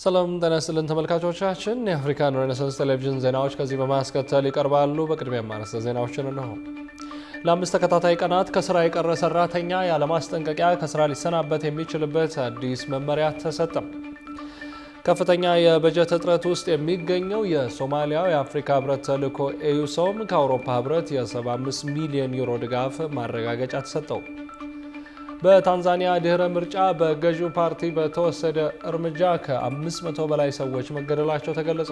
ሰላም ጤና ይስጥልን ተመልካቾቻችን የአፍሪካን ሬኔሳንስ ቴሌቪዥን ዜናዎች ከዚህ በማስከተል ይቀርባሉ። በቅድሚያ ማርዕስተ ዜናዎችን ነው። ለአምስት ተከታታይ ቀናት ከስራ የቀረ ሰራተኛ ያለማስጠንቀቂያ ከስራ ሊሰናበት የሚችልበት አዲስ መመሪያ ተሰጠ። ከፍተኛ የበጀት እጥረት ውስጥ የሚገኘው የሶማሊያው የአፍሪካ ህብረት ተልዕኮ ኤዩሶም ከአውሮፓ ህብረት የ75 ሚሊዮን ዩሮ ድጋፍ ማረጋገጫ ተሰጠው። በታንዛኒያ ድህረ ምርጫ በገዢው ፓርቲ በተወሰደ እርምጃ ከ500 በላይ ሰዎች መገደላቸው ተገለጸ።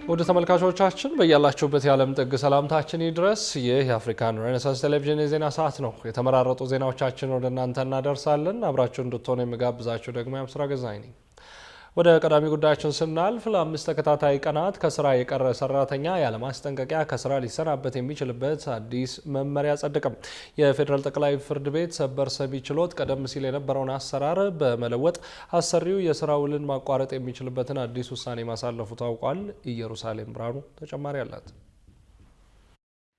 ወደ ተመልካቾቻችን በያላችሁበት የዓለም ጥግ ሰላምታችን ይድረስ። ይህ የአፍሪካን ሬኔሳንስ ቴሌቪዥን የዜና ሰዓት ነው። የተመራረጡ ዜናዎቻችን ወደ እናንተ እናደርሳለን። አብራችሁ እንድትሆኑ የምጋብዛችሁ ደግሞ የአምስራ ገዛኝ ነኝ። ወደ ቀዳሚ ጉዳያችን ስናልፍ ለአምስት ተከታታይ ቀናት ከስራ የቀረ ሰራተኛ ያለማስጠንቀቂያ ከስራ ሊሰናበት የሚችልበት አዲስ መመሪያ ጸደቀም። የፌዴራል ጠቅላይ ፍርድ ቤት ሰበር ሰሚ ችሎት ቀደም ሲል የነበረውን አሰራር በመለወጥ አሰሪው የስራ ውልን ማቋረጥ የሚችልበትን አዲስ ውሳኔ ማሳለፉ ታውቋል። ኢየሩሳሌም ብርሃኑ ተጨማሪ አላት።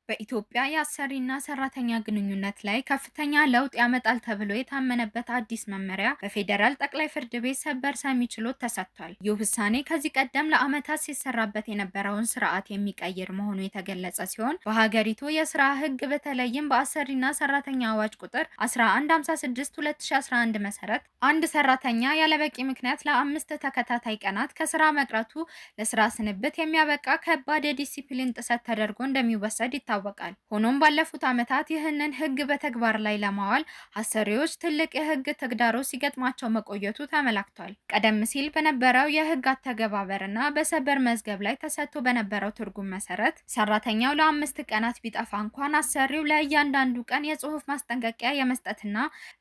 በኢትዮጵያ የአሰሪና ሰራተኛ ግንኙነት ላይ ከፍተኛ ለውጥ ያመጣል ተብሎ የታመነበት አዲስ መመሪያ በፌዴራል ጠቅላይ ፍርድ ቤት ሰበር ሰሚ ችሎት ተሰጥቷል። ይህ ውሳኔ ከዚህ ቀደም ለዓመታት ሲሰራበት የነበረውን ስርዓት የሚቀይር መሆኑ የተገለጸ ሲሆን በሀገሪቱ የስራ ሕግ በተለይም በአሰሪና ሰራተኛ አዋጅ ቁጥር 1156/2011 መሰረት አንድ ሰራተኛ ያለበቂ ምክንያት ለአምስት ተከታታይ ቀናት ከስራ መቅረቱ ለስራ ስንብት የሚያበቃ ከባድ የዲሲፕሊን ጥሰት ተደርጎ እንደሚወሰድ ይታወቃል። ሆኖም ባለፉት ዓመታት ይህንን ህግ በተግባር ላይ ለማዋል አሰሪዎች ትልቅ የህግ ተግዳሮት ሲገጥማቸው መቆየቱ ተመላክቷል። ቀደም ሲል በነበረው የህግ አተገባበርና በሰበር መዝገብ ላይ ተሰጥቶ በነበረው ትርጉም መሰረት ሰራተኛው ለአምስት ቀናት ቢጠፋ እንኳን አሰሪው ለእያንዳንዱ ቀን የጽሁፍ ማስጠንቀቂያ የመስጠትና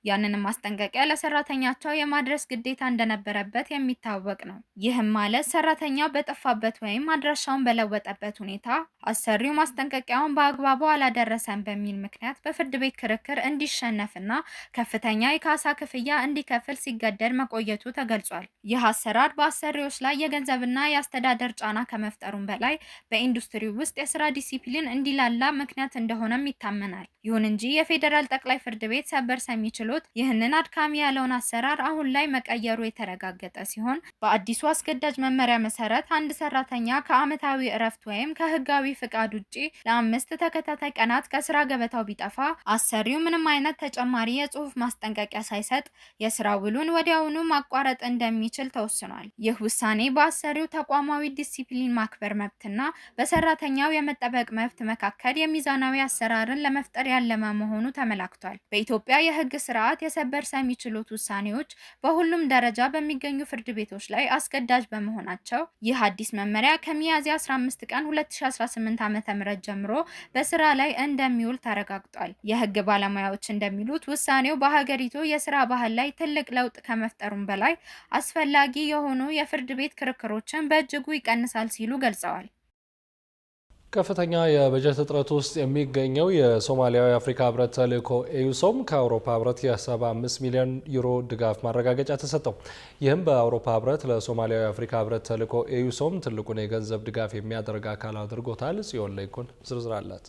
ያንንም ማስጠንቀቂያ ለሰራተኛቸው የማድረስ ግዴታ እንደነበረበት የሚታወቅ ነው። ይህም ማለት ሰራተኛው በጠፋበት ወይም አድራሻውን በለወጠበት ሁኔታ አሰሪው ማስጠንቀቂያውን በአግባቡ አላደረሰም በሚል ምክንያት በፍርድ ቤት ክርክር እንዲሸነፍና ከፍተኛ የካሳ ክፍያ እንዲከፍል ሲገደድ መቆየቱ ተገልጿል። ይህ አሰራር በአሰሪዎች ላይ የገንዘብና የአስተዳደር ጫና ከመፍጠሩም በላይ በኢንዱስትሪ ውስጥ የስራ ዲሲፕሊን እንዲላላ ምክንያት እንደሆነም ይታመናል። ይሁን እንጂ የፌዴራል ጠቅላይ ፍርድ ቤት ሰበር ሰሚ ችሎት ይህንን አድካሚ ያለውን አሰራር አሁን ላይ መቀየሩ የተረጋገጠ ሲሆን በአዲሱ አስገዳጅ መመሪያ መሰረት አንድ ሰራተኛ ከዓመታዊ እረፍት ወይም ከህጋዊ ፍቃድ ውጪ ለአምስት ተከታታይ ቀናት ከስራ ገበታው ቢጠፋ አሰሪው ምንም አይነት ተጨማሪ የጽሁፍ ማስጠንቀቂያ ሳይሰጥ የስራ ውሉን ወዲያውኑ ማቋረጥ እንደሚችል ተወስኗል። ይህ ውሳኔ በአሰሪው ተቋማዊ ዲሲፕሊን ማክበር መብትና በሰራተኛው የመጠበቅ መብት መካከል የሚዛናዊ አሰራርን ለመፍጠር ያለመ መሆኑ ተመላክቷል። በኢትዮጵያ የህግ ስርዓት የሰበር ሰሚ ችሎት ውሳኔዎች በሁሉም ደረጃ በሚገኙ ፍርድ ቤቶች ላይ አስገዳጅ በመሆናቸው ይህ አዲስ መመሪያ ከሚያዝያ 15 ቀን 2018 ዓ.ም ጀምሮ በስራ ላይ እንደሚውል ተረጋግጧል። የህግ ባለሙያዎች እንደሚሉት ውሳኔው በሀገሪቱ የስራ ባህል ላይ ትልቅ ለውጥ ከመፍጠሩም በላይ አስፈላጊ የሆኑ የፍርድ ቤት ክርክሮችን በእጅጉ ይቀንሳል ሲሉ ገልጸዋል። ከፍተኛ የበጀት እጥረት ውስጥ የሚገኘው የሶማሊያው የአፍሪካ ህብረት ተልዕኮ ኤዩሶም ከአውሮፓ ህብረት የ75 ሚሊዮን ዩሮ ድጋፍ ማረጋገጫ ተሰጠው። ይህም በአውሮፓ ህብረት ለሶማሊያው የአፍሪካ ህብረት ተልዕኮ ኤዩሶም ትልቁን የገንዘብ ድጋፍ የሚያደርግ አካል አድርጎታል። ጽዮን ለይኩን ዝርዝር አላት።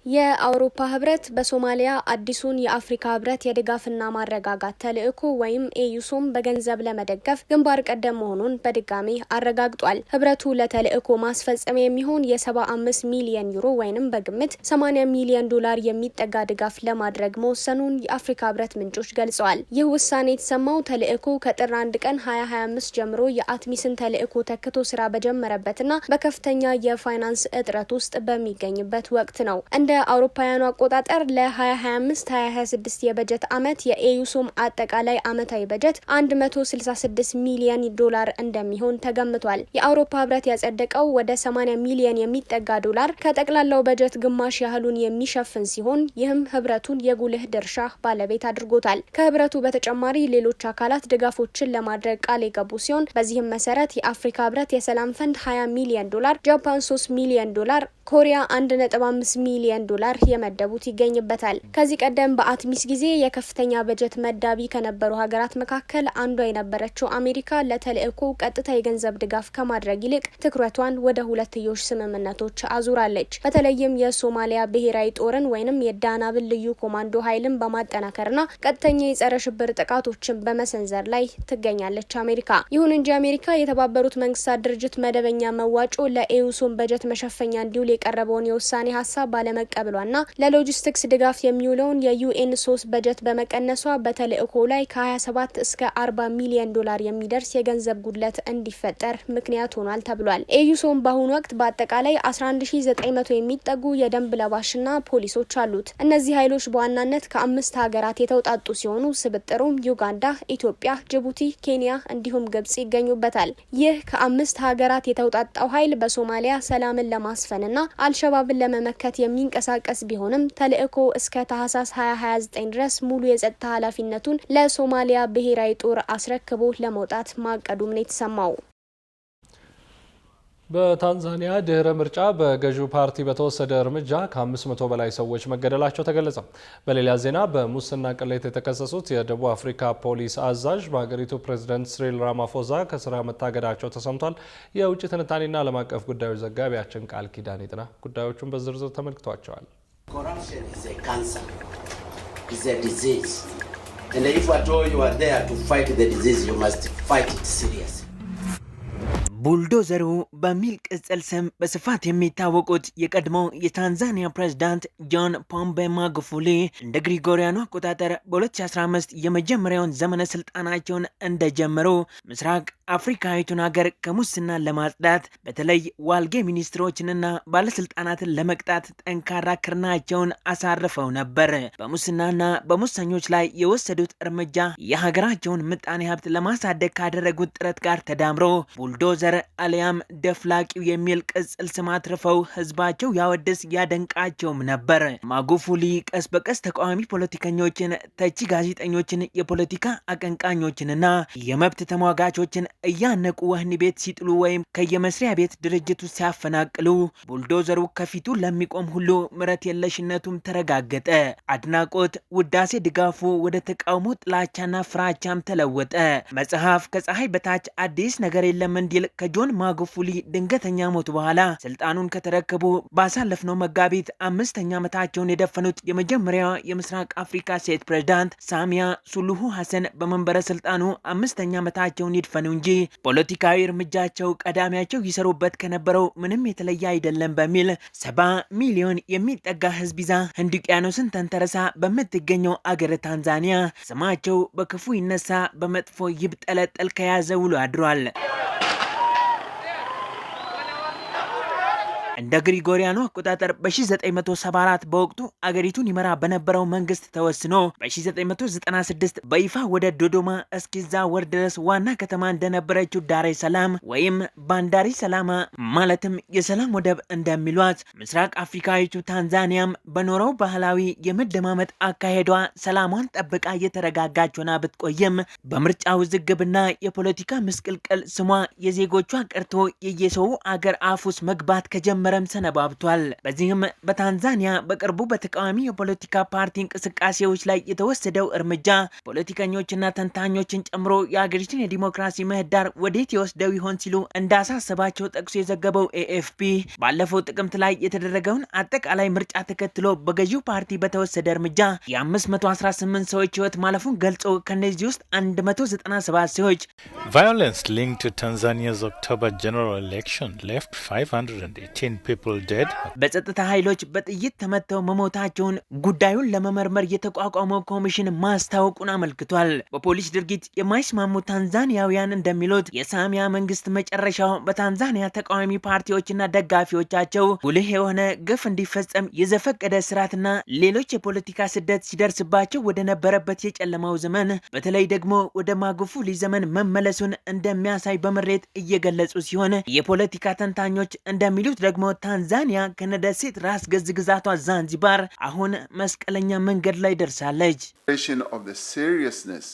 የአውሮፓ ህብረት በሶማሊያ አዲሱን የአፍሪካ ህብረት የድጋፍና ማረጋጋት ተልዕኮ ወይም ኤዩሶም በገንዘብ ለመደገፍ ግንባር ቀደም መሆኑን በድጋሚ አረጋግጧል። ህብረቱ ለተልዕኮ ማስፈጸሚያ የሚሆን የ75 ሚሊዮን ዩሮ ወይም በግምት 80 ሚሊዮን ዶላር የሚጠጋ ድጋፍ ለማድረግ መወሰኑን የአፍሪካ ህብረት ምንጮች ገልጸዋል። ይህ ውሳኔ የተሰማው ተልዕኮ ከጥር 1 ቀን 2025 ጀምሮ የአትሚስን ተልዕኮ ተክቶ ስራ በጀመረበትና በከፍተኛ የፋይናንስ እጥረት ውስጥ በሚገኝበት ወቅት ነው። እንደ አውሮፓውያኑ አቆጣጠር ለ2025-2026 የበጀት ዓመት የኤዩሶም አጠቃላይ ዓመታዊ በጀት 166 ሚሊዮን ዶላር እንደሚሆን ተገምቷል። የአውሮፓ ህብረት ያጸደቀው ወደ 80 ሚሊዮን የሚጠጋ ዶላር ከጠቅላላው በጀት ግማሽ ያህሉን የሚሸፍን ሲሆን ይህም ህብረቱን የጉልህ ድርሻ ባለቤት አድርጎታል። ከህብረቱ በተጨማሪ ሌሎች አካላት ድጋፎችን ለማድረግ ቃል የገቡ ሲሆን በዚህም መሰረት የአፍሪካ ህብረት የሰላም ፈንድ 20 ሚሊዮን ዶላር፣ ጃፓን 3 ሚሊዮን ዶላር፣ ኮሪያ 1.5 ሚሊዮን ሚሊዮን ዶላር የመደቡት ይገኝበታል። ከዚህ ቀደም በአትሚስ ጊዜ የከፍተኛ በጀት መዳቢ ከነበሩ ሀገራት መካከል አንዷ የነበረችው አሜሪካ ለተልእኮ ቀጥታ የገንዘብ ድጋፍ ከማድረግ ይልቅ ትኩረቷን ወደ ሁለትዮሽ ስምምነቶች አዙራለች። በተለይም የሶማሊያ ብሔራዊ ጦርን ወይንም የዳናብል ልዩ ኮማንዶ ኃይልን በማጠናከርና ቀጥተኛ የጸረ ሽብር ጥቃቶችን በመሰንዘር ላይ ትገኛለች አሜሪካ። ይሁን እንጂ አሜሪካ የተባበሩት መንግስታት ድርጅት መደበኛ መዋጮ ለኤዩሶም በጀት መሸፈኛ እንዲውል የቀረበውን የውሳኔ ሀሳብ ባለመቀበሏና ለሎጂስቲክስ ድጋፍ የሚውለውን የዩኤን 3 በጀት በመቀነሷ በተልእኮ ላይ ከ27 እስከ 40 ሚሊዮን ዶላር የሚደርስ የገንዘብ ጉድለት እንዲፈጠር ምክንያት ሆኗል ተብሏል። ኤዩሶም በአሁኑ ወቅት በአጠቃላይ 11900 የሚጠጉ የደንብ ለባሽና ፖሊሶች አሉት። እነዚህ ኃይሎች በዋናነት ከ5 ሀገራት የተውጣጡ ሲሆኑ ስብጥሩም ዩጋንዳ፣ ኢትዮጵያ፣ ጅቡቲ፣ ኬንያ እንዲሁም ግብጽ ይገኙበታል። ይህ ከ5 ሀገራት የተውጣጣው ኃይል በሶማሊያ ሰላምን ለማስፈንና አልሸባብን ለመመከት የሚንቀሳቀስ ቢሆንም ተልእኮ እስከ ታህሳስ 2029 ድረስ ሙሉ የጸጥታ ኃላፊነቱን ለሶማሊያ ብሔራዊ ጦር አስረክቦ ለመውጣት ማቀዱም ነው የተሰማው። በታንዛኒያ ድህረ ምርጫ በገዢው ፓርቲ በተወሰደ እርምጃ ከ500 በላይ ሰዎች መገደላቸው ተገለጸ። በሌላ ዜና በሙስና ቅሌት የተከሰሱት የደቡብ አፍሪካ ፖሊስ አዛዥ በሀገሪቱ ፕሬዝዳንት ሲሪል ራማፎዛ ከስራ መታገዳቸው ተሰምቷል። የውጭ ትንታኔና ዓለም አቀፍ ጉዳዮች ዘጋቢያችን ቃል ኪዳን ይጥና ጉዳዮቹን በዝርዝር ተመልክቷቸዋል። ቡልዶዘሩ በሚል ቅጽል ስም በስፋት የሚታወቁት የቀድሞው የታንዛኒያ ፕሬዝዳንት ጆን ፖምቤ ማጉፉሊ እንደ ግሪጎሪያኑ አቆጣጠር በ2015 የመጀመሪያውን ዘመነ ስልጣናቸውን እንደጀመሩ ምስራቅ አፍሪካዊቱን ሀገር ከሙስና ለማጽዳት በተለይ ዋልጌ ሚኒስትሮችንና ባለስልጣናትን ለመቅጣት ጠንካራ ክርናቸውን አሳርፈው ነበር። በሙስናና በሙሰኞች ላይ የወሰዱት እርምጃ የሀገራቸውን ምጣኔ ሀብት ለማሳደግ ካደረጉት ጥረት ጋር ተዳምሮ ቡልዶዘር አሊያም ደፍላቂው የሚል ቅጽል ስም አትርፈው ህዝባቸው ያወድስ ያደንቃቸውም ነበር። ማጉፉሊ ቀስ በቀስ ተቃዋሚ ፖለቲከኞችን፣ ተቺ ጋዜጠኞችን፣ የፖለቲካ አቀንቃኞችንና የመብት ተሟጋቾችን እያነቁ ወህኒ ቤት ሲጥሉ ወይም ከየመስሪያ ቤት ድርጅቱ ሲያፈናቅሉ ቡልዶዘሩ ከፊቱ ለሚቆም ሁሉ ምረት የለሽነቱም ተረጋገጠ። አድናቆት፣ ውዳሴ፣ ድጋፉ ወደ ተቃውሞ፣ ጥላቻና ፍራቻም ተለወጠ። መጽሐፍ ከፀሐይ በታች አዲስ ነገር የለም እንዲል ከጆን ማጉፉሊ ድንገተኛ ሞት በኋላ ስልጣኑን ከተረከቡ ባሳለፍነው መጋቢት 5ኛ ዓመታቸውን የደፈኑት የመጀመሪያ የምስራቅ አፍሪካ ሴት ፕሬዝዳንት ሳሚያ ሱሉሁ ሐሰን በመንበረ ስልጣኑ 5ኛ ዓመታቸውን ይድፈኑ እንጂ ፖለቲካዊ እርምጃቸው ቀዳሚያቸው ይሰሩበት ከነበረው ምንም የተለየ አይደለም በሚል 70 ሚሊዮን የሚጠጋ ህዝብ ይዛ ህንድ ውቅያኖስን ተንተረሳ በምትገኘው አገር ታንዛኒያ ስማቸው በክፉ ይነሳ በመጥፎ ይብጠለጠል ከያዘ ውሎ አድሯል። እንደ ግሪጎሪያኑ አቆጣጠር በ1974 በወቅቱ አገሪቱን ይመራ በነበረው መንግስት ተወስኖ በ1996 በይፋ ወደ ዶዶማ እስኪዛወር ድረስ ዋና ከተማ እንደነበረችው ዳሬ ሰላም ወይም ባንዳሪ ሰላማ ማለትም የሰላም ወደብ እንደሚሏት ምስራቅ አፍሪካዊቱ ታንዛኒያም በኖረው ባህላዊ የመደማመጥ አካሄዷ ሰላሟን ጠብቃ እየተረጋጋች ሆና ብትቆይም በምርጫ ውዝግብና የፖለቲካ ምስቅልቅል ስሟ የዜጎቿ ቀርቶ የየሰው አገር አፉስ መግባት ከጀመረ ሰነባብቷል። በዚህም በታንዛኒያ በቅርቡ በተቃዋሚ የፖለቲካ ፓርቲ እንቅስቃሴዎች ላይ የተወሰደው እርምጃ ፖለቲከኞችና ተንታኞችን ጨምሮ የሀገሪቱን የዲሞክራሲ ምህዳር ወዴት ይወስደው ይሆን ሲሉ እንዳሳሰባቸው ጠቅሶ የዘገበው ኤኤፍፒ ባለፈው ጥቅምት ላይ የተደረገውን አጠቃላይ ምርጫ ተከትሎ በገዢው ፓርቲ በተወሰደ እርምጃ የ518 ሰዎች ህይወት ማለፉን ገልጾ ከነዚህ ውስጥ 197 ሰዎች Violence linked to Tanzania's October general election left 518 people dead. በጸጥታ ኃይሎች በጥይት ተመተው መሞታቸውን ጉዳዩን ለመመርመር የተቋቋመው ኮሚሽን ማስታወቁን አመልክቷል። በፖሊስ ድርጊት የማይስማሙ ታንዛኒያውያን እንደሚሉት የሳሚያ መንግስት መጨረሻው በታንዛኒያ ተቃዋሚ ፓርቲዎችና ደጋፊዎቻቸው ጉልህ የሆነ ግፍ እንዲፈጸም የዘፈቀደ ስርዓትና ሌሎች የፖለቲካ ስደት ሲደርስባቸው ወደ ነበረበት የጨለማው ዘመን በተለይ ደግሞ ወደ ማጉፉሊ ዘመን መመለሱን እንደሚያሳይ በምሬት እየገለጹ ሲሆን የፖለቲካ ተንታኞች እንደሚሉት ደግሞ ታንዛኒያ ከነደሴት ራስ ገዝ ግዛቷ ዛንዚባር አሁን መስቀለኛ መንገድ ላይ ደርሳለች። Of the seriousness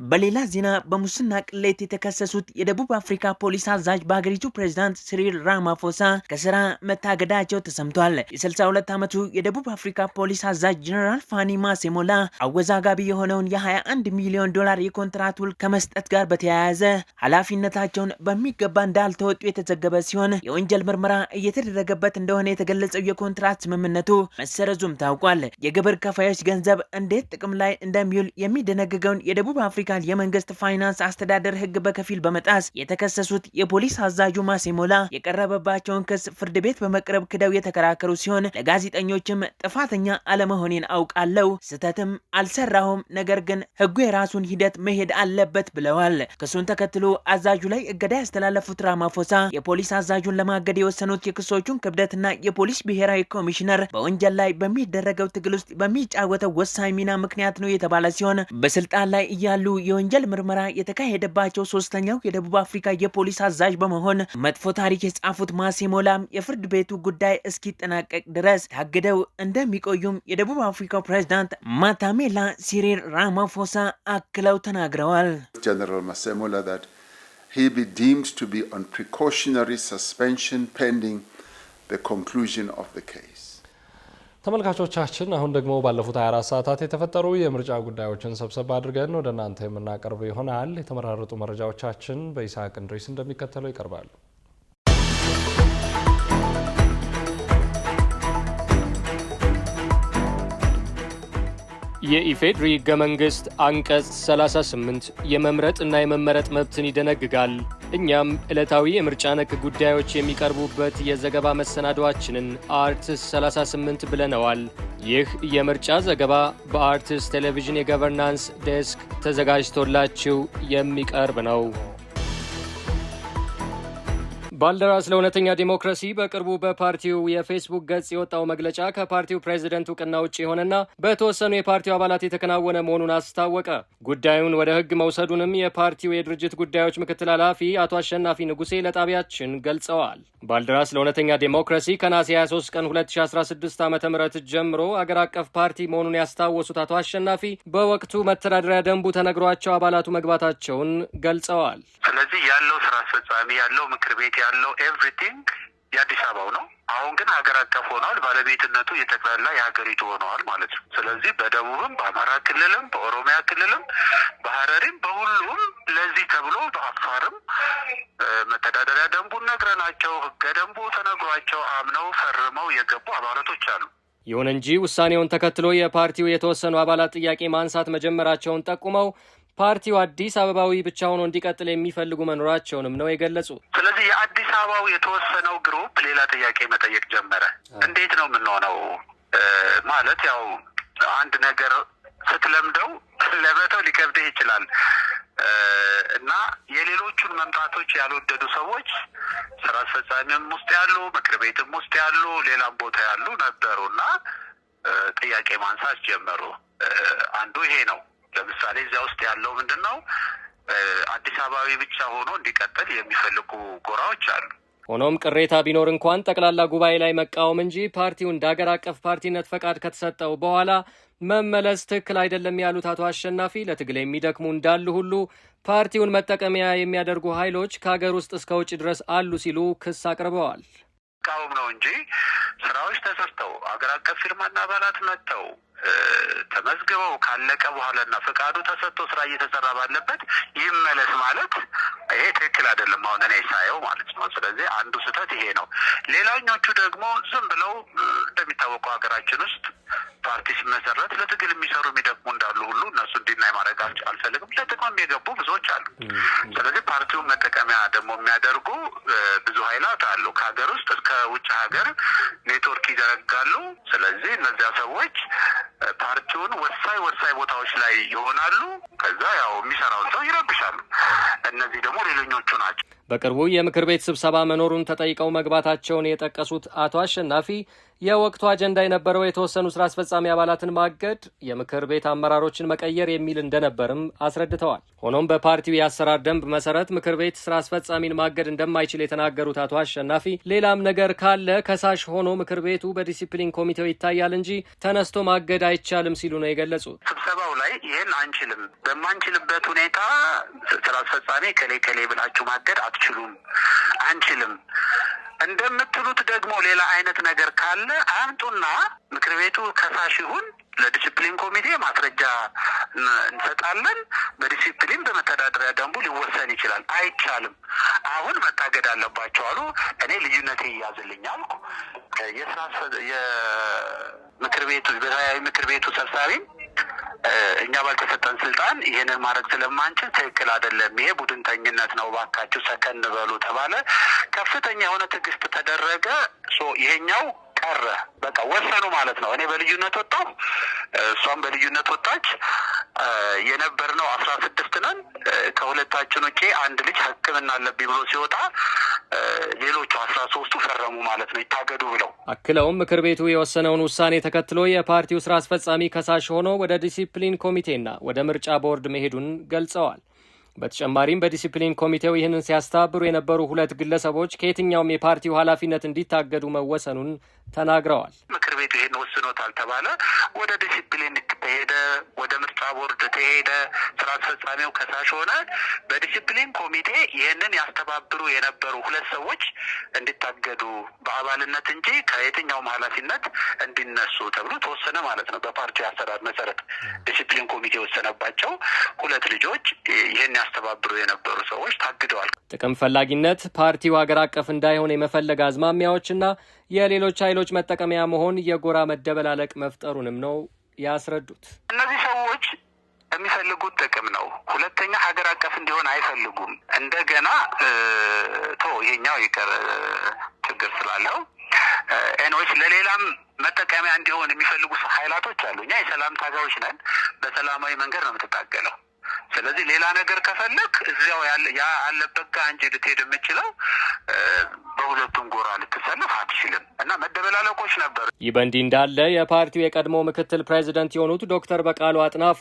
በሌላ ዜና በሙስና ቅሌት የተከሰሱት የደቡብ አፍሪካ ፖሊስ አዛዥ በሀገሪቱ ፕሬዝዳንት ሲሪል ራማፎሳ ከስራ መታገዳቸው ተሰምቷል። የ62 ዓመቱ የደቡብ አፍሪካ ፖሊስ አዛዥ ጀነራል ፋኒ ማሴሞላ አወዛጋቢ የሆነውን የ21 ሚሊዮን ዶላር የኮንትራት ውል ከመስጠት ጋር በተያያዘ ኃላፊነታቸውን በሚገባ እንዳልተወጡ የተዘገበ ሲሆን የወንጀል ምርመራ እየተደረገበት እንደሆነ የተገለጸው የኮንትራት ስምምነቱ መሰረዙም ታውቋል። የግብር ከፋዮች ገንዘብ እንዴት ጥቅም ላይ እንደሚውል የሚደነግገውን የደቡብ አፍሪካ የመንግስት ፋይናንስ አስተዳደር ሕግ በከፊል በመጣስ የተከሰሱት የፖሊስ አዛዡ ማሴሞላ የቀረበባቸውን ክስ ፍርድ ቤት በመቅረብ ክደው የተከራከሩ ሲሆን ለጋዜጠኞችም ጥፋተኛ አለመሆኔን አውቃለሁ፣ ስህተትም አልሰራሁም፣ ነገር ግን ሕጉ የራሱን ሂደት መሄድ አለበት ብለዋል። ክሱን ተከትሎ አዛዡ ላይ እገዳ ያስተላለፉት ራማፎሳ የፖሊስ አዛዡን ለማገድ የወሰኑት የክሶቹን ክብደትና የፖሊስ ብሔራዊ ኮሚሽነር በወንጀል ላይ በሚደረገው ትግል ውስጥ በሚጫወተው ወሳኝ ሚና ምክንያት ነው የተባለ ሲሆን በስልጣን ላይ እያሉ የወንጀል ምርመራ የተካሄደባቸው ሶስተኛው የደቡብ አፍሪካ የፖሊስ አዛዥ በመሆን መጥፎ ታሪክ የጻፉት ማሴሞላም የፍርድ ቤቱ ጉዳይ እስኪጠናቀቅ ድረስ ታግደው እንደሚቆዩም የደቡብ አፍሪካው ፕሬዝዳንት ማታሜላ ሲሪል ራማፎሳ አክለው ተናግረዋል። General Masemola that he be deemed to be on precautionary suspension pending the conclusion of the case. ተመልካቾቻችን አሁን ደግሞ ባለፉት 24 ሰዓታት የተፈጠሩ የምርጫ ጉዳዮችን ሰብሰብ አድርገን ወደ እናንተ የምናቀርበው ይሆናል። የተመራረጡ መረጃዎቻችን በኢሳቅ እንድሪስ እንደሚከተለው ይቀርባሉ። የኢፌዴሪ ሕገ መንግሥት አንቀጽ 38 የመምረጥ እና የመመረጥ መብትን ይደነግጋል። እኛም ዕለታዊ የምርጫ ነክ ጉዳዮች የሚቀርቡበት የዘገባ መሰናዷችንን አርትስ 38 ብለነዋል። ይህ የምርጫ ዘገባ በአርትስ ቴሌቪዥን የገቨርናንስ ዴስክ ተዘጋጅቶላችሁ የሚቀርብ ነው። ባልደራስ ለእውነተኛ ዲሞክራሲ በቅርቡ በፓርቲው የፌስቡክ ገጽ የወጣው መግለጫ ከፓርቲው ፕሬዝደንት እውቅና ውጭ የሆነና በተወሰኑ የፓርቲው አባላት የተከናወነ መሆኑን አስታወቀ። ጉዳዩን ወደ ሕግ መውሰዱንም የፓርቲው የድርጅት ጉዳዮች ምክትል ኃላፊ አቶ አሸናፊ ንጉሴ ለጣቢያችን ገልጸዋል። ባልደራስ ለእውነተኛ ዲሞክራሲ ከነሐሴ 23 ቀን 2016 ዓ.ም ጀምሮ አገር አቀፍ ፓርቲ መሆኑን ያስታወሱት አቶ አሸናፊ በወቅቱ መተዳደሪያ ደንቡ ተነግሯቸው አባላቱ መግባታቸውን ገልጸዋል። ስለዚህ ያለው ስራ አስፈጻሚ ያለው ምክር ቤት ያለው ኤቭሪቲንግ የአዲስ አበባው ነው። አሁን ግን ሀገር አቀፍ ሆኗል። ባለቤትነቱ የጠቅላላ የሀገሪቱ ሆነዋል ማለት ነው። ስለዚህ በደቡብም፣ በአማራ ክልልም፣ በኦሮሚያ ክልልም፣ በሀረሪም፣ በሁሉም ለዚህ ተብሎ በአፋርም መተዳደሪያ ደንቡን ነግረናቸው ህገ ደንቡ ተነግሯቸው አምነው ፈርመው የገቡ አባላቶች አሉ። ይሁን እንጂ ውሳኔውን ተከትሎ የፓርቲው የተወሰኑ አባላት ጥያቄ ማንሳት መጀመራቸውን ጠቁመው ፓርቲው አዲስ አበባዊ ብቻ ሆኖ እንዲቀጥል የሚፈልጉ መኖራቸውንም ነው የገለጹት። ስለዚህ የአዲስ አበባው የተወሰነው ግሩፕ ሌላ ጥያቄ መጠየቅ ጀመረ። እንዴት ነው የምንሆነው? ማለት ያው አንድ ነገር ስትለምደው ለመተው ሊከብድህ ይችላል እና የሌሎቹን መምጣቶች ያልወደዱ ሰዎች ስራ አስፈጻሚም ውስጥ ያሉ፣ ምክር ቤትም ውስጥ ያሉ፣ ሌላም ቦታ ያሉ ነበሩና ጥያቄ ማንሳት ጀመሩ። አንዱ ይሄ ነው። ለምሳሌ እዚያ ውስጥ ያለው ምንድን ነው? አዲስ አበባዊ ብቻ ሆኖ እንዲቀጥል የሚፈልጉ ጎራዎች አሉ። ሆኖም ቅሬታ ቢኖር እንኳን ጠቅላላ ጉባኤ ላይ መቃወም እንጂ ፓርቲው እንደ ሀገር አቀፍ ፓርቲነት ፈቃድ ከተሰጠው በኋላ መመለስ ትክክል አይደለም ያሉት አቶ አሸናፊ ለትግል የሚደክሙ እንዳሉ ሁሉ ፓርቲውን መጠቀሚያ የሚያደርጉ ኃይሎች ከሀገር ውስጥ እስከ ውጭ ድረስ አሉ ሲሉ ክስ አቅርበዋል። ቃወም ነው እንጂ ስራዎች ተሰርተው አገር አቀፍ ፊርማና አባላት መጥተው ተመዝግበው ካለቀ በኋላና ፈቃዱ ተሰጥቶ ስራ እየተሰራ ባለበት ይመለስ ማለት ይሄ ትክክል አይደለም። አሁን እኔ ሳየው ማለት ነው። ስለዚህ አንዱ ስህተት ይሄ ነው። ሌላኞቹ ደግሞ ዝም ብለው እንደሚታወቀው ሀገራችን ውስጥ ፓርቲ ሲመሰረት ለትግል የሚሰሩ የሚደክሙ እንዳሉ ሁሉ እነሱ እንዲናይ ማድረግ አልፈልግም። ለጥቅም የገቡ ብዙዎች አሉ። ስለዚህ ፓርቲውን መጠቀሚያ ደግሞ የሚያደርጉ ብዙ ኃይላት አሉ። ከሀገር ውስጥ እስከ ውጭ ሀገር ኔትወርክ ይዘረጋሉ። ስለዚህ እነዚያ ሰዎች ፓርቲውን ወሳኝ ቦታዎች ላይ ይሆናሉ። ከዛ ያው የሚሰራውን ሰው ይረብሻሉ። እነዚህ ደግሞ ሌሎኞቹ ናቸው። በቅርቡ የምክር ቤት ስብሰባ መኖሩን ተጠይቀው መግባታቸውን የጠቀሱት አቶ አሸናፊ የወቅቱ አጀንዳ የነበረው የተወሰኑ ስራ አስፈጻሚ አባላትን ማገድ፣ የምክር ቤት አመራሮችን መቀየር የሚል እንደነበርም አስረድተዋል። ሆኖም በፓርቲው የአሰራር ደንብ መሰረት ምክር ቤት ስራ አስፈጻሚን ማገድ እንደማይችል የተናገሩት አቶ አሸናፊ ሌላም ነገር ካለ ከሳሽ ሆኖ ምክር ቤቱ በዲሲፕሊን ኮሚቴው ይታያል እንጂ ተነስቶ ማገድ አይቻልም ሲሉ ነው የገለጹት። ስብሰባው ላይ ይሄን አንችልም፣ በማንችልበት ሁኔታ ስራ አስፈጻሚ ከሌ ብላችሁ ማገድ አትችሉም፣ አንችልም እንደምትሉት ደግሞ ሌላ አይነት ነገር ካለ አምጡና ምክር ቤቱ ከሳሽ ይሁን ለዲሲፕሊን ኮሚቴ ማስረጃ እንሰጣለን። በዲሲፕሊን በመተዳደሪያ ደንቡ ሊወሰን ይችላል። አይቻልም፣ አሁን መታገድ አለባቸው አሉ። እኔ ልዩነቴ ይያዝልኝ አልኩ። የምክር ቤቱ ብሔራዊ ምክር ቤቱ ሰብሳቢ እኛ ባልተሰጠን ስልጣን ይሄንን ማድረግ ስለማንችል ትክክል አይደለም፣ ይሄ ቡድንተኝነት ነው፣ ባካችሁ ሰከን በሉ ተባለ። ከፍተኛ የሆነ ትዕግስት ተደረገ። ይሄኛው ቀረ። በቃ ወሰኑ ማለት ነው። እኔ በልዩነት ወጣሁ፣ እሷም በልዩነት ወጣች። የነበርነው 16 ነን። ከሁለታችን ውጪ አንድ ልጅ ሕክምና አለብኝ ብሎ ሲወጣ ሌሎቹ 13ቱ ፈረሙ ማለት ነው፣ ይታገዱ ብለው። አክለውም ምክር ቤቱ የወሰነውን ውሳኔ ተከትሎ የፓርቲው ስራ አስፈጻሚ ከሳሽ ሆኖ ወደ ዲሲፕሊን ኮሚቴና ወደ ምርጫ ቦርድ መሄዱን ገልጸዋል። በተጨማሪም በዲሲፕሊን ኮሚቴው ይህንን ሲያስተባብሩ የነበሩ 2 ግለሰቦች ከየትኛውም የፓርቲው ኃላፊነት እንዲታገዱ መወሰኑን ተናግረዋል። ምክር ቤቱ ይሄን ወስኖታል ተባለ። ወደ ዲሲፕሊን ተሄደ፣ ወደ ምርጫ ቦርድ ተሄደ። ስራ አስፈጻሚው ከሳሽ ሆነ። በዲሲፕሊን ኮሚቴ ይህንን ያስተባብሩ የነበሩ 2 ሰዎች እንዲታገዱ በአባልነት እንጂ ከየትኛውም ኃላፊነት እንዲነሱ ተብሎ ተወሰነ ማለት ነው። በፓርቲው አሰራር መሰረት ዲሲፕሊን ኮሚቴ ወሰነባቸው። 2 ልጆች ይህን ያስተባብሩ የነበሩ ሰዎች ታግደዋል። ጥቅም ፈላጊነት፣ ፓርቲው ሀገር አቀፍ እንዳይሆን የመፈለግ አዝማሚያዎችና የሌሎች ኃይሎች መጠቀሚያ መሆን የጎራ መደበላለቅ መፍጠሩንም ነው ያስረዱት። እነዚህ ሰዎች የሚፈልጉት ጥቅም ነው። ሁለተኛ ሀገር አቀፍ እንዲሆን አይፈልጉም። እንደገና ይሄኛው ይቀር ችግር ስላለው ኤንዌስ ለሌላም መጠቀሚያ እንዲሆን የሚፈልጉ ኃይላቶች አሉ። እኛ የሰላም ታጋዮች ነን። በሰላማዊ መንገድ ነው የምትታገለው። ስለዚህ ሌላ ነገር ከፈለክ እዚያው ያለበት ጋር እንጂ ልትሄድ የምችለው በሁለቱም ጎራ ልትሰለፍ አትችልም። እና መደበላለቆች ነበሩ። ይህ በእንዲህ እንዳለ የፓርቲው የቀድሞ ምክትል ፕሬዚደንት የሆኑት ዶክተር በቃሉ አጥናፉ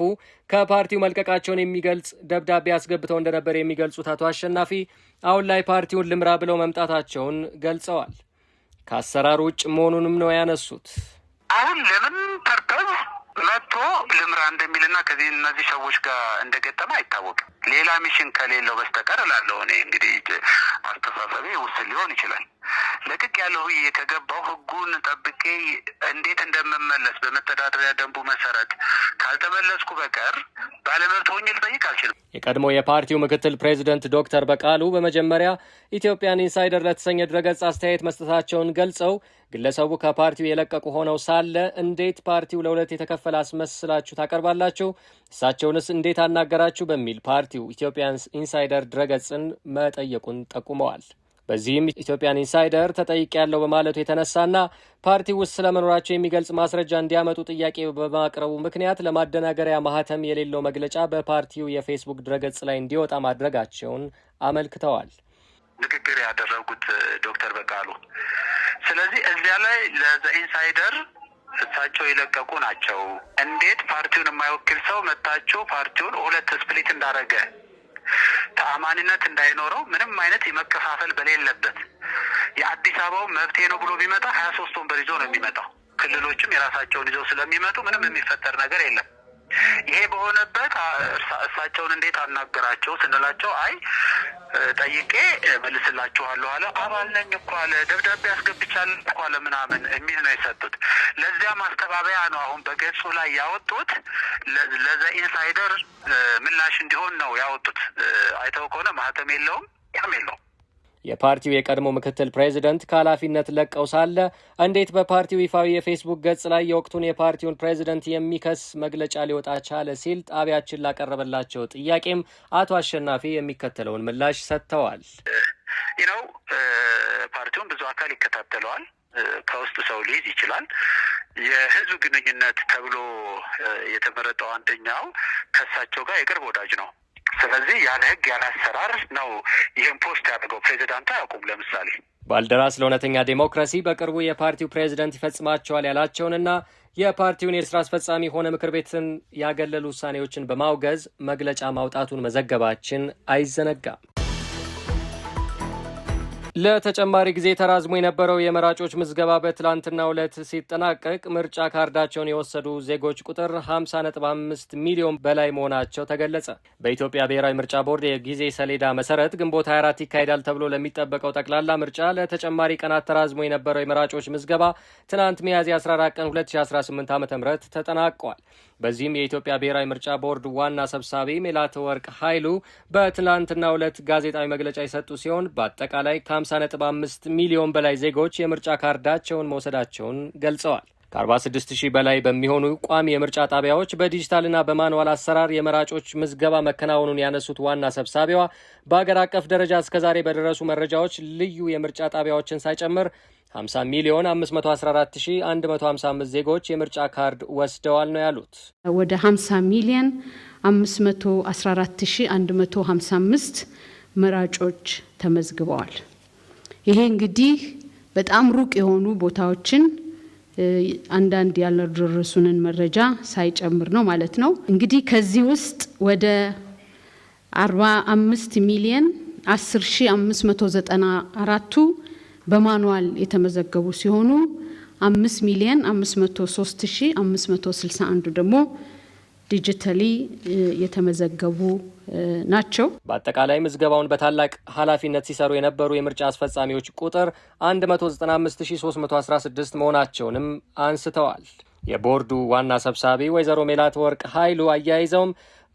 ከፓርቲው መልቀቃቸውን የሚገልጽ ደብዳቤ አስገብተው እንደነበር የሚገልጹት አቶ አሸናፊ አሁን ላይ ፓርቲውን ልምራ ብለው መምጣታቸውን ገልጸዋል። ከአሰራር ውጭ መሆኑንም ነው ያነሱት። አሁን ለምን ፐርፐዝ መጥቶ ልምራ እንደሚልና ከዚህ እነዚህ ሰዎች ጋር እንደገጠመ አይታወቅም። ሌላ ሚሽን ከሌለው በስተቀር እላለሁ። እኔ እንግዲህ አስተሳሰቤ ውስን ሊሆን ይችላል። ለቅቅ ያለው ከገባው ህጉን ጠብቄ እንዴት እንደምመለስ በመተዳደሪያ ደንቡ መሰረት ካልተመለስኩ በቀር ባለመብት ሆኜ ልጠይቅ አልችልም። የቀድሞ የፓርቲው ምክትል ፕሬዚደንት ዶክተር በቃሉ በመጀመሪያ ኢትዮጵያን ኢንሳይደር ለተሰኘ ድረገጽ አስተያየት መስጠታቸውን ገልጸው ግለሰቡ ከፓርቲው የለቀቁ ሆነው ሳለ እንዴት ፓርቲው ለሁለት የተከፈለ አስመስላችሁ ታቀርባላችሁ? እሳቸውንስ እንዴት አናገራችሁ? በሚል ፓርቲው ኢትዮጵያን ኢንሳይደር ድረገጽን መጠየቁን ጠቁመዋል። በዚህም ኢትዮጵያን ኢንሳይደር ተጠይቄያለሁ በማለቱ የተነሳና ፓርቲው ውስጥ ስለመኖራቸው የሚገልጽ ማስረጃ እንዲያመጡ ጥያቄ በማቅረቡ ምክንያት ለማደናገሪያ ማህተም የሌለው መግለጫ በፓርቲው የፌስቡክ ድረገጽ ላይ እንዲወጣ ማድረጋቸውን አመልክተዋል። ንግግር ያደረጉት ዶክተር በቃሉ ስለዚህ እዚያ ላይ ለዘ ኢንሳይደር እሳቸው የለቀቁ ናቸው። እንዴት ፓርቲውን የማይወክል ሰው መጣቸው ፓርቲውን 2 ስፕሊት እንዳረገ ተአማኒነት እንዳይኖረው ምንም አይነት የመከፋፈል በሌለበት የአዲስ አበባው መብቴ ነው ብሎ ቢመጣ 23 ወንበር ይዞ ነው የሚመጣው። ክልሎችም የራሳቸውን ይዘው ስለሚመጡ ምንም የሚፈጠር ነገር የለም። ይሄ በሆነበት እሳቸውን እንዴት አናገራቸው ስንላቸው አይ ጠይቄ መልስላችኋለሁ አለ። አባል ነኝ እኮ አለ፣ ደብዳቤ አስገብቻለሁ እኮ አለ ምናምን የሚል ነው የሰጡት። ለዚያ ማስተባበያ ነው አሁን በገጹ ላይ ያወጡት። ለዘ ኢንሳይደር ምላሽ እንዲሆን ነው ያወጡት። አይተው ከሆነ ማህተም የለውም፣ ያም የለውም። የፓርቲው የቀድሞ ምክትል ፕሬዚደንት ከኃላፊነት ለቀው ሳለ እንዴት በፓርቲው ይፋዊ የፌስቡክ ገጽ ላይ የወቅቱን የፓርቲውን ፕሬዚደንት የሚከስ መግለጫ ሊወጣ ቻለ ሲል ጣቢያችን ላቀረበላቸው ጥያቄም አቶ አሸናፊ የሚከተለውን ምላሽ ሰጥተዋል። ነው ፓርቲውን ብዙ አካል ይከታተለዋል። ከውስጥ ሰው ሊይዝ ይችላል። የህዝብ ግንኙነት ተብሎ የተመረጠው አንደኛው ከእሳቸው ጋር የቅርብ ወዳጅ ነው። ስለዚህ ያለ ህግ ያለ አሰራር ነው ይህን ፖስት ያደርገው። ፕሬዚዳንቱ አያውቁም። ለምሳሌ ባልደራስ ለእውነተኛ ዴሞክራሲ በቅርቡ የፓርቲው ፕሬዚደንት ይፈጽማቸዋል ያላቸውንና የፓርቲውን የስራ አስፈጻሚ ሆነ ምክር ቤትን ያገለሉ ውሳኔዎችን በማውገዝ መግለጫ ማውጣቱን መዘገባችን አይዘነጋም። ለተጨማሪ ጊዜ ተራዝሞ የነበረው የመራጮች ምዝገባ በትላንትናው ዕለት ሲጠናቀቅ ምርጫ ካርዳቸውን የወሰዱ ዜጎች ቁጥር 50.5 ሚሊዮን በላይ መሆናቸው ተገለጸ። በኢትዮጵያ ብሔራዊ ምርጫ ቦርድ የጊዜ ሰሌዳ መሰረት ግንቦት 24 ይካሄዳል ተብሎ ለሚጠበቀው ጠቅላላ ምርጫ ለተጨማሪ ቀናት ተራዝሞ የነበረው የመራጮች ምዝገባ ትናንት ሚያዝያ 14 ቀን 2018 ዓ.ም ተጠናቋል። በዚህም የኢትዮጵያ ብሔራዊ ምርጫ ቦርድ ዋና ሰብሳቢ ሜላትወርቅ ኃይሉ በትላንትናው ዕለት ጋዜጣዊ መግለጫ የሰጡ ሲሆን በአጠቃላይ ከ50.5 ሚሊዮን በላይ ዜጎች የምርጫ ካርዳቸውን መውሰዳቸውን ገልጸዋል። ከ46 ሺህ በላይ በሚሆኑ ቋሚ የምርጫ ጣቢያዎች በዲጂታልና በማንዋል አሰራር የመራጮች ምዝገባ መከናወኑን ያነሱት ዋና ሰብሳቢዋ በአገር አቀፍ ደረጃ እስከዛሬ በደረሱ መረጃዎች ልዩ የምርጫ ጣቢያዎችን ሳይጨምር 50 ሚሊዮን 514,155 ዜጎች የምርጫ ካርድ ወስደዋል ነው ያሉት። ወደ 50 ሚሊዮን 514,155 መራጮች ተመዝግበዋል። ይሄ እንግዲህ በጣም ሩቅ የሆኑ ቦታዎችን አንዳንድ ያልደረሱንን መረጃ ሳይጨምር ነው ማለት ነው። እንግዲህ ከዚህ ውስጥ ወደ 45 ሚሊዮን 10,594ቱ በማኑዋል የተመዘገቡ ሲሆኑ 5 ሚሊዮን 503,561 ደግሞ ዲጂታሊ የተመዘገቡ ናቸው። በአጠቃላይ ምዝገባውን በታላቅ ኃላፊነት ሲሰሩ የነበሩ የምርጫ አስፈጻሚዎች ቁጥር 195,316 መሆናቸውንም አንስተዋል። የቦርዱ ዋና ሰብሳቢ ወይዘሮ ሜላትወርቅ ኃይሉ አያይዘውም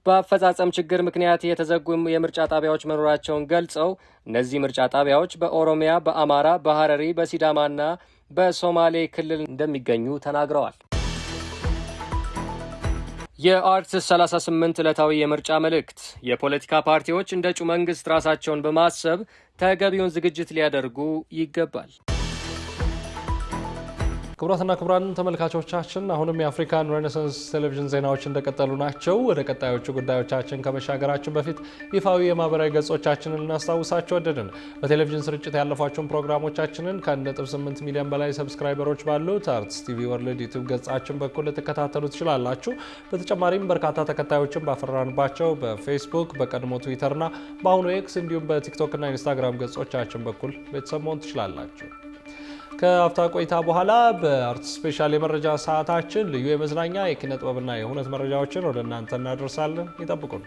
በአፈጻጸም ችግር ምክንያት የተዘጉ የምርጫ ጣቢያዎች መኖራቸውን ገልጸው እነዚህ ምርጫ ጣቢያዎች በኦሮሚያ፣ በአማራ፣ በሐረሪ፣ በሲዳማና በሶማሌ ክልል እንደሚገኙ ተናግረዋል። የአርትስ 38 ዕለታዊ የምርጫ መልእክት። የፖለቲካ ፓርቲዎች እንደ እጩ መንግስት ራሳቸውን በማሰብ ተገቢውን ዝግጅት ሊያደርጉ ይገባል። ክቡራትና ክቡራን ተመልካቾቻችን አሁንም የአፍሪካን ሬኔሳንስ ቴሌቪዥን ዜናዎች እንደቀጠሉ ናቸው። ወደ ቀጣዮቹ ጉዳዮቻችን ከመሻገራችን በፊት ይፋዊ የማህበራዊ ገጾቻችንን እናስታውሳቸው ወደድን። በቴሌቪዥን ስርጭት ያለፏቸውን ፕሮግራሞቻችንን ከ1.8 ሚሊዮን በላይ ሰብስክራይበሮች ባሉት አርትስ ቲቪ ወርልድ ዩቲዩብ ገጻችን በኩል ልትከታተሉ ትችላላችሁ። በተጨማሪም በርካታ ተከታዮችን ባፈራንባቸው በፌስቡክ፣ በቀድሞ ትዊተርና በአሁኑ ኤክስ እንዲሁም በቲክቶክና ኢንስታግራም ገጾቻችን በኩል ቤተሰብ መሆን ትችላላችሁ። ከአፍታ ቆይታ በኋላ በአርትስ ስፔሻል የመረጃ ሰዓታችን ልዩ የመዝናኛ የኪነ ጥበብና የሁነት መረጃዎችን ወደ እናንተ እናደርሳለን። ይጠብቁን።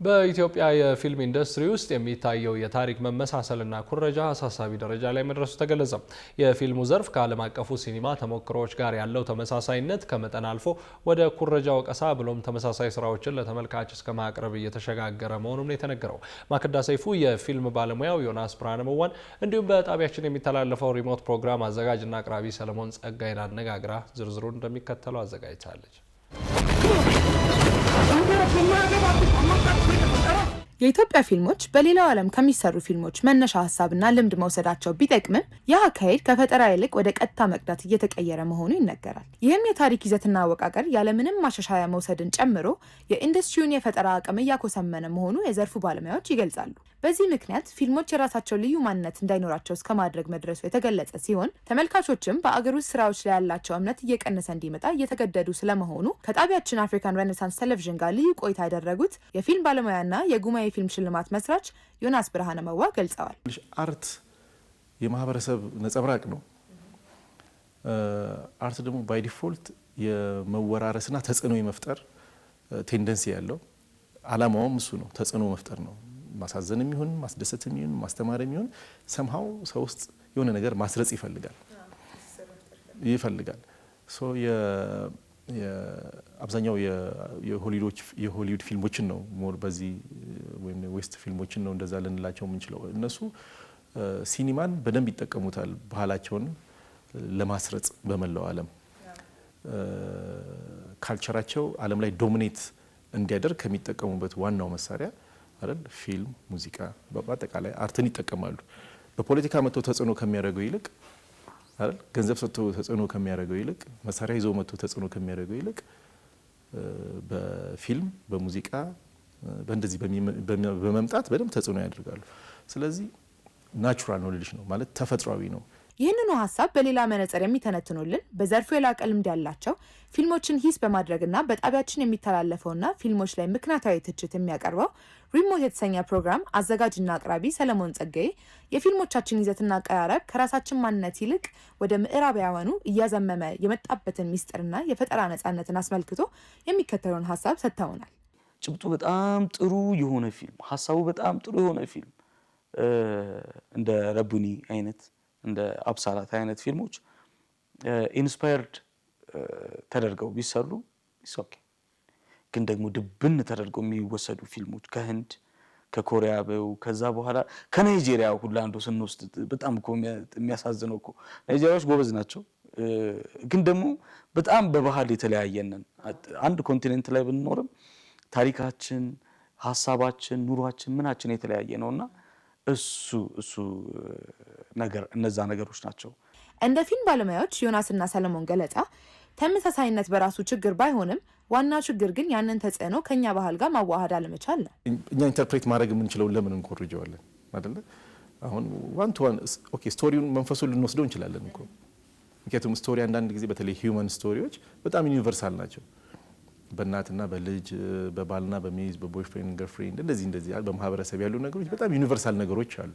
በኢትዮጵያ የፊልም ኢንዱስትሪ ውስጥ የሚታየው የታሪክ መመሳሰልና ኩረጃ አሳሳቢ ደረጃ ላይ መድረሱ ተገለጸ። የፊልሙ ዘርፍ ከዓለም አቀፉ ሲኒማ ተሞክሮዎች ጋር ያለው ተመሳሳይነት ከመጠን አልፎ ወደ ኩረጃ ወቀሳ ብሎም ተመሳሳይ ስራዎችን ለተመልካች እስከ ማቅረብ እየተሸጋገረ መሆኑን የተነገረው ማክዳ ሰይፉ የፊልም ባለሙያው ዮናስ ብርሃነ መዋን እንዲሁም በጣቢያችን የሚተላለፈው ሪሞት ፕሮግራም አዘጋጅና አቅራቢ ሰለሞን ጸጋይን አነጋግራ ዝርዝሩን እንደሚከተለው አዘጋጅታለች። የኢትዮጵያ ፊልሞች በሌላው ዓለም ከሚሰሩ ፊልሞች መነሻ ሀሳብና ልምድ መውሰዳቸው ቢጠቅምም ያ አካሄድ ከፈጠራ ይልቅ ወደ ቀጥታ መቅዳት እየተቀየረ መሆኑ ይነገራል። ይህም የታሪክ ይዘትና አወቃቀር ያለምንም ማሻሻያ መውሰድን ጨምሮ የኢንዱስትሪውን የፈጠራ አቅም እያኮሰመነ መሆኑ የዘርፉ ባለሙያዎች ይገልጻሉ። በዚህ ምክንያት ፊልሞች የራሳቸው ልዩ ማንነት እንዳይኖራቸው እስከ ማድረግ መድረሱ የተገለጸ ሲሆን ተመልካቾችም በአገር ውስጥ ስራዎች ላይ ያላቸው እምነት እየቀነሰ እንዲመጣ እየተገደዱ ስለመሆኑ ከጣቢያችን አፍሪካን ሬኔሳንስ ቴሌቪዥን ጋር ልዩ ቆይታ ያደረጉት የፊልም ባለሙያና የጉማ የፊልም ሽልማት መስራች ዮናስ ብርሃነ መዋ ገልጸዋል። አርት የማህበረሰብ ነጸብራቅ ነው። አርት ደግሞ ባይ ዲፎልት የመወራረስና ተጽዕኖ የመፍጠር ቴንደንሲ ያለው አላማውም እሱ ነው። ተጽዕኖ መፍጠር ነው። ማሳዘንም ይሁን ማስደሰትም ይሁን ማስተማርም ይሁን ሰምሃው ሰው ውስጥ የሆነ ነገር ማስረጽ ይፈልጋል። ሶ አብዛኛው የሆሊውድ ፊልሞችን ነው ሞር በዚህ ወይም ዌስት ፊልሞችን ነው እንደዛ ልንላቸው የምንችለው። እነሱ ሲኒማን በደንብ ይጠቀሙታል ባህላቸውን ለማስረጽ በመላው ዓለም ካልቸራቸው ዓለም ላይ ዶሚኔት እንዲያደርግ ከሚጠቀሙበት ዋናው መሳሪያ አይደል ፊልም፣ ሙዚቃ በአጠቃላይ አርትን ይጠቀማሉ። በፖለቲካ መጥቶ ተጽዕኖ ከሚያደርገው ይልቅ አይደል ገንዘብ ሰጥቶ ተጽዕኖ ከሚያደርገው ይልቅ መሳሪያ ይዞ መጥቶ ተጽዕኖ ከሚያደርገው ይልቅ በፊልም በሙዚቃ በእንደዚህ በመምጣት በደንብ ተጽዕኖ ያደርጋሉ። ስለዚህ ናቹራል ነው ልልሽ ነው ማለት ተፈጥሯዊ ነው። ይህንኑ ሀሳብ በሌላ መነጽር የሚተነትኑልን በዘርፉ የላቀ ልምድ ያላቸው ፊልሞችን ሂስ በማድረግና በጣቢያችን የሚተላለፈውና ፊልሞች ላይ ምክንያታዊ ትችት የሚያቀርበው ሪሞት የተሰኘ ፕሮግራም አዘጋጅና አቅራቢ ሰለሞን ጸጋዬ የፊልሞቻችን ይዘትና አቀራረብ ከራሳችን ማንነት ይልቅ ወደ ምዕራባውያኑ እያዘመመ የመጣበትን ሚስጥርና የፈጠራ ነጻነትን አስመልክቶ የሚከተለውን ሀሳብ ሰጥተውናል። ጭብጡ በጣም ጥሩ የሆነ ፊልም፣ ሀሳቡ በጣም ጥሩ የሆነ ፊልም እንደ ረቡኒ አይነት እንደ አብሳላት አይነት ፊልሞች ኢንስፓየርድ ተደርገው ቢሰሩ ኦኬ። ግን ደግሞ ድብን ተደርገው የሚወሰዱ ፊልሞች ከህንድ ከኮሪያ ከዛ በኋላ ከናይጄሪያ ሁሉ አንዱ ስንወስድ በጣም እኮ የሚያሳዝነው እኮ ናይጄሪያዎች ጎበዝ ናቸው፣ ግን ደግሞ በጣም በባህል የተለያየንን አንድ ኮንቲኔንት ላይ ብንኖርም ታሪካችን፣ ሀሳባችን፣ ኑሯችን ምናችን የተለያየ ነውና እሱ ነገር እነዛ ነገሮች ናቸው። እንደ ፊልም ባለሙያዎች ዮናስና ሰለሞን ገለጻ ተመሳሳይነት በራሱ ችግር ባይሆንም ዋና ችግር ግን ያንን ተጽዕኖ ከኛ ባህል ጋር ማዋሃድ አለመቻል ነው። እኛ ኢንተርፕሬት ማድረግ የምንችለው ለምን እንኮርጀዋለን አይደለ? አሁን ዋን ቱ ዋን ኦኬ ስቶሪውን መንፈሱን ልንወስደው እንችላለን እኮ። ምክንያቱም ስቶሪ አንዳንድ ጊዜ በተለይ ሂውመን ስቶሪዎች በጣም ዩኒቨርሳል ናቸው። በእናትና በልጅ በባልና በሚዝ በቦይፍሬንድ ገርፍሬንድ እንደዚህ በማህበረሰብ ያሉ ነገሮች በጣም ዩኒቨርሳል ነገሮች አሉ።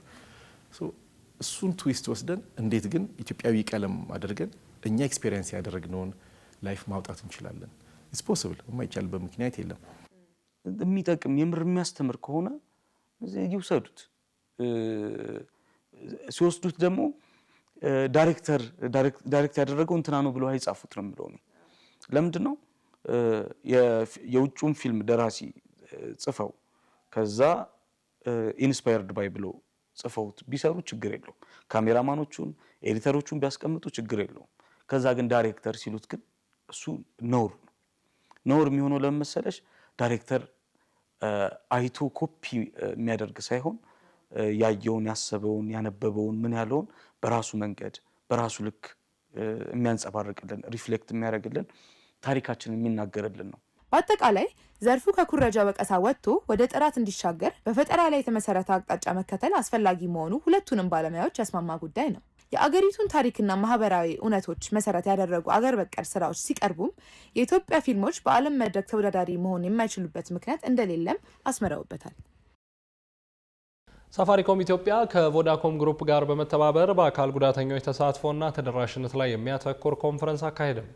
እሱን ትዊስት ወስደን እንዴት ግን ኢትዮጵያዊ ቀለም አድርገን እኛ ኤክስፔሪየንስ ያደረግነውን ላይፍ ማውጣት እንችላለን? ኢትስ ፖሲብል። የማይቻልበት ምክንያት የለም። የሚጠቅም የምር የሚያስተምር ከሆነ ይውሰዱት። ሲወስዱት ደግሞ ዳይሬክት ያደረገው እንትና ነው ብለው አይጻፉት ነው የምለው እኔ። ለምንድን ነው የውጭውን ፊልም ደራሲ ጽፈው ከዛ ኢንስፓየርድ ባይ ብለው ጽፈውት ቢሰሩ ችግር የለውም። ካሜራማኖቹን ኤዲተሮቹን ቢያስቀምጡ ችግር የለውም። ከዛ ግን ዳይሬክተር ሲሉት ግን እሱ ነውር ነው። ነውር የሚሆነው ለምን መሰለሽ? ዳይሬክተር አይቶ ኮፒ የሚያደርግ ሳይሆን ያየውን፣ ያሰበውን፣ ያነበበውን ምን ያለውን በራሱ መንገድ በራሱ ልክ የሚያንጸባርቅልን ሪፍሌክት የሚያደርግልን ታሪካችንን የሚናገርልን ነው። በአጠቃላይ ዘርፉ ከኩረጃ ወቀሳ ወጥቶ ወደ ጥራት እንዲሻገር በፈጠራ ላይ የተመሰረተ አቅጣጫ መከተል አስፈላጊ መሆኑ ሁለቱንም ባለሙያዎች ያስማማ ጉዳይ ነው። የአገሪቱን ታሪክና ማህበራዊ እውነቶች መሰረት ያደረጉ አገር በቀል ስራዎች ሲቀርቡም የኢትዮጵያ ፊልሞች በዓለም መድረክ ተወዳዳሪ መሆን የማይችሉበት ምክንያት እንደሌለም አስመረውበታል። ሳፋሪኮም ኢትዮጵያ ከቮዳኮም ግሩፕ ጋር በመተባበር በአካል ጉዳተኞች ተሳትፎና ተደራሽነት ላይ የሚያተኩር ኮንፈረንስ አካሄደም።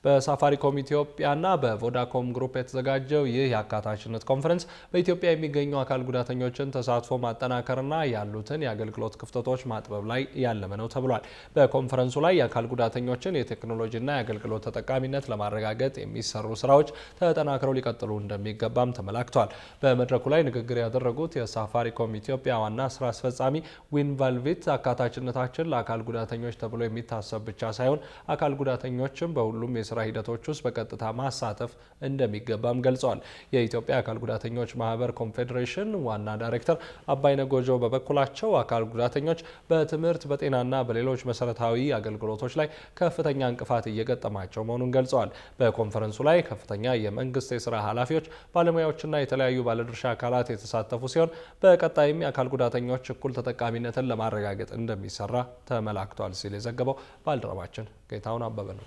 በሳፋሪኮም ኢትዮጵያና በቮዳኮም ግሩፕ የተዘጋጀው ይህ የአካታችነት ኮንፈረንስ በኢትዮጵያ የሚገኙ አካል ጉዳተኞችን ተሳትፎ ማጠናከርና ያሉትን የአገልግሎት ክፍተቶች ማጥበብ ላይ ያለመ ነው ተብሏል። በኮንፈረንሱ ላይ የአካል ጉዳተኞችን የቴክኖሎጂና የአገልግሎት ተጠቃሚነት ለማረጋገጥ የሚሰሩ ስራዎች ተጠናክረው ሊቀጥሉ እንደሚገባም ተመላክቷል። በመድረኩ ላይ ንግግር ያደረጉት የሳፋሪኮም ኢትዮጵያ ዋና ስራ አስፈጻሚ ዊን ቫልቪት አካታችነታችን ለአካል ጉዳተኞች ተብሎ የሚታሰብ ብቻ ሳይሆን አካል ጉዳተኞችም በሁሉም የስራ ሂደቶች ውስጥ በቀጥታ ማሳተፍ እንደሚገባም ገልጸዋል። የኢትዮጵያ አካል ጉዳተኞች ማህበር ኮንፌዴሬሽን ዋና ዳይሬክተር አባይነ ጎጆ በበኩላቸው አካል ጉዳተኞች በትምህርት በጤናና በሌሎች መሰረታዊ አገልግሎቶች ላይ ከፍተኛ እንቅፋት እየገጠማቸው መሆኑን ገልጸዋል። በኮንፈረንሱ ላይ ከፍተኛ የመንግስት የስራ ኃላፊዎች፣ ባለሙያዎችና የተለያዩ ባለድርሻ አካላት የተሳተፉ ሲሆን በቀጣይም የአካል ጉዳተኞች እኩል ተጠቃሚነትን ለማረጋገጥ እንደሚሰራ ተመላክቷል ሲል የዘገበው ባልደረባችን ጌታውን አበበ ነው።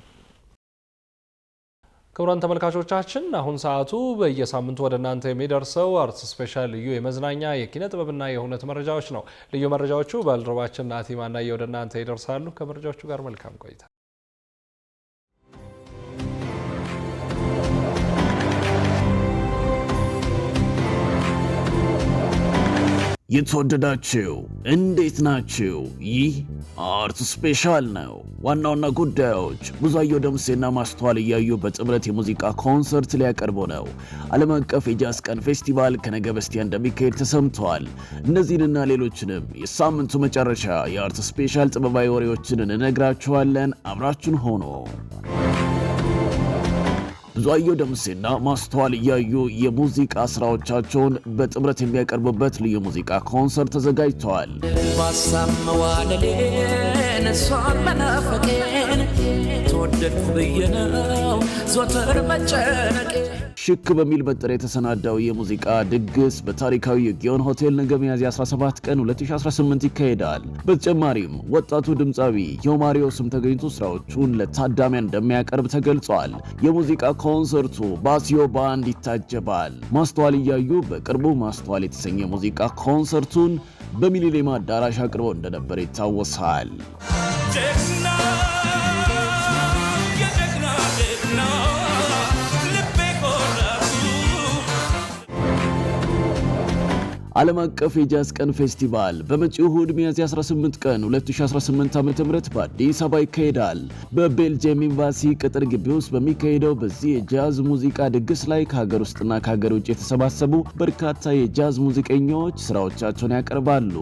ክቡራን ተመልካቾቻችን አሁን ሰዓቱ በየሳምንቱ ወደ እናንተ የሚደርሰው አርትስ ስፔሻል ልዩ የመዝናኛ የኪነ ጥበብና የሁነት መረጃዎች ነው። ልዩ መረጃዎቹ ባልደረባችን ናቲማና ወደ እናንተ ይደርሳሉ። ከመረጃዎቹ ጋር መልካም ቆይታ። የተወደዳችሁ እንዴት ናችሁ? ይህ አርት ስፔሻል ነው። ዋና ዋና ጉዳዮች ብዙአየሁ ደምሴና ማስተዋል እያዩ በጥምረት የሙዚቃ ኮንሰርት ሊያቀርቡ ነው። ዓለም አቀፍ የጃዝ ቀን ፌስቲቫል ከነገ በስቲያ እንደሚካሄድ ተሰምቷል። እነዚህንና ሌሎችንም የሳምንቱ መጨረሻ የአርት ስፔሻል ጥበባዊ ወሬዎችን እንነግራችኋለን። አብራችን ሆኖ ብዙአየሁ ደምሴና ማስተዋል እያዩ የሙዚቃ ስራዎቻቸውን በጥምረት የሚያቀርቡበት ልዩ ሙዚቃ ኮንሰርት ተዘጋጅተዋል። ሽክ በሚል መጠሪያ የተሰናዳው የሙዚቃ ድግስ በታሪካዊ የጊዮን ሆቴል ነገ ሚያዝያ 17 ቀን 2018 ይካሄዳል። በተጨማሪም ወጣቱ ድምፃዊ ዮማሪዮስም ተገኝቶ ስራዎቹን ለታዳሚያን እንደሚያቀርብ ተገልጿል። የሙዚቃ ኮንሰርቱ በአሲዮ ባንድ ይታጀባል። ማስተዋል እያዩ በቅርቡ ማስተዋል የተሰኘ ሙዚቃ ኮንሰርቱን በሚሊኒየም አዳራሽ አቅርቦ እንደነበር ይታወሳል። ዓለም አቀፍ የጃዝ ቀን ፌስቲቫል በመጪው እሁድ ሚያዝያ 18 ቀን 2018 ዓ.ም በአዲስ አበባ ይካሄዳል። በቤልጂየም ኤምባሲ ቅጥር ግቢ ውስጥ በሚካሄደው በዚህ የጃዝ ሙዚቃ ድግስ ላይ ከሀገር ውስጥና ከሀገር ውጭ የተሰባሰቡ በርካታ የጃዝ ሙዚቀኞች ስራዎቻቸውን ያቀርባሉ።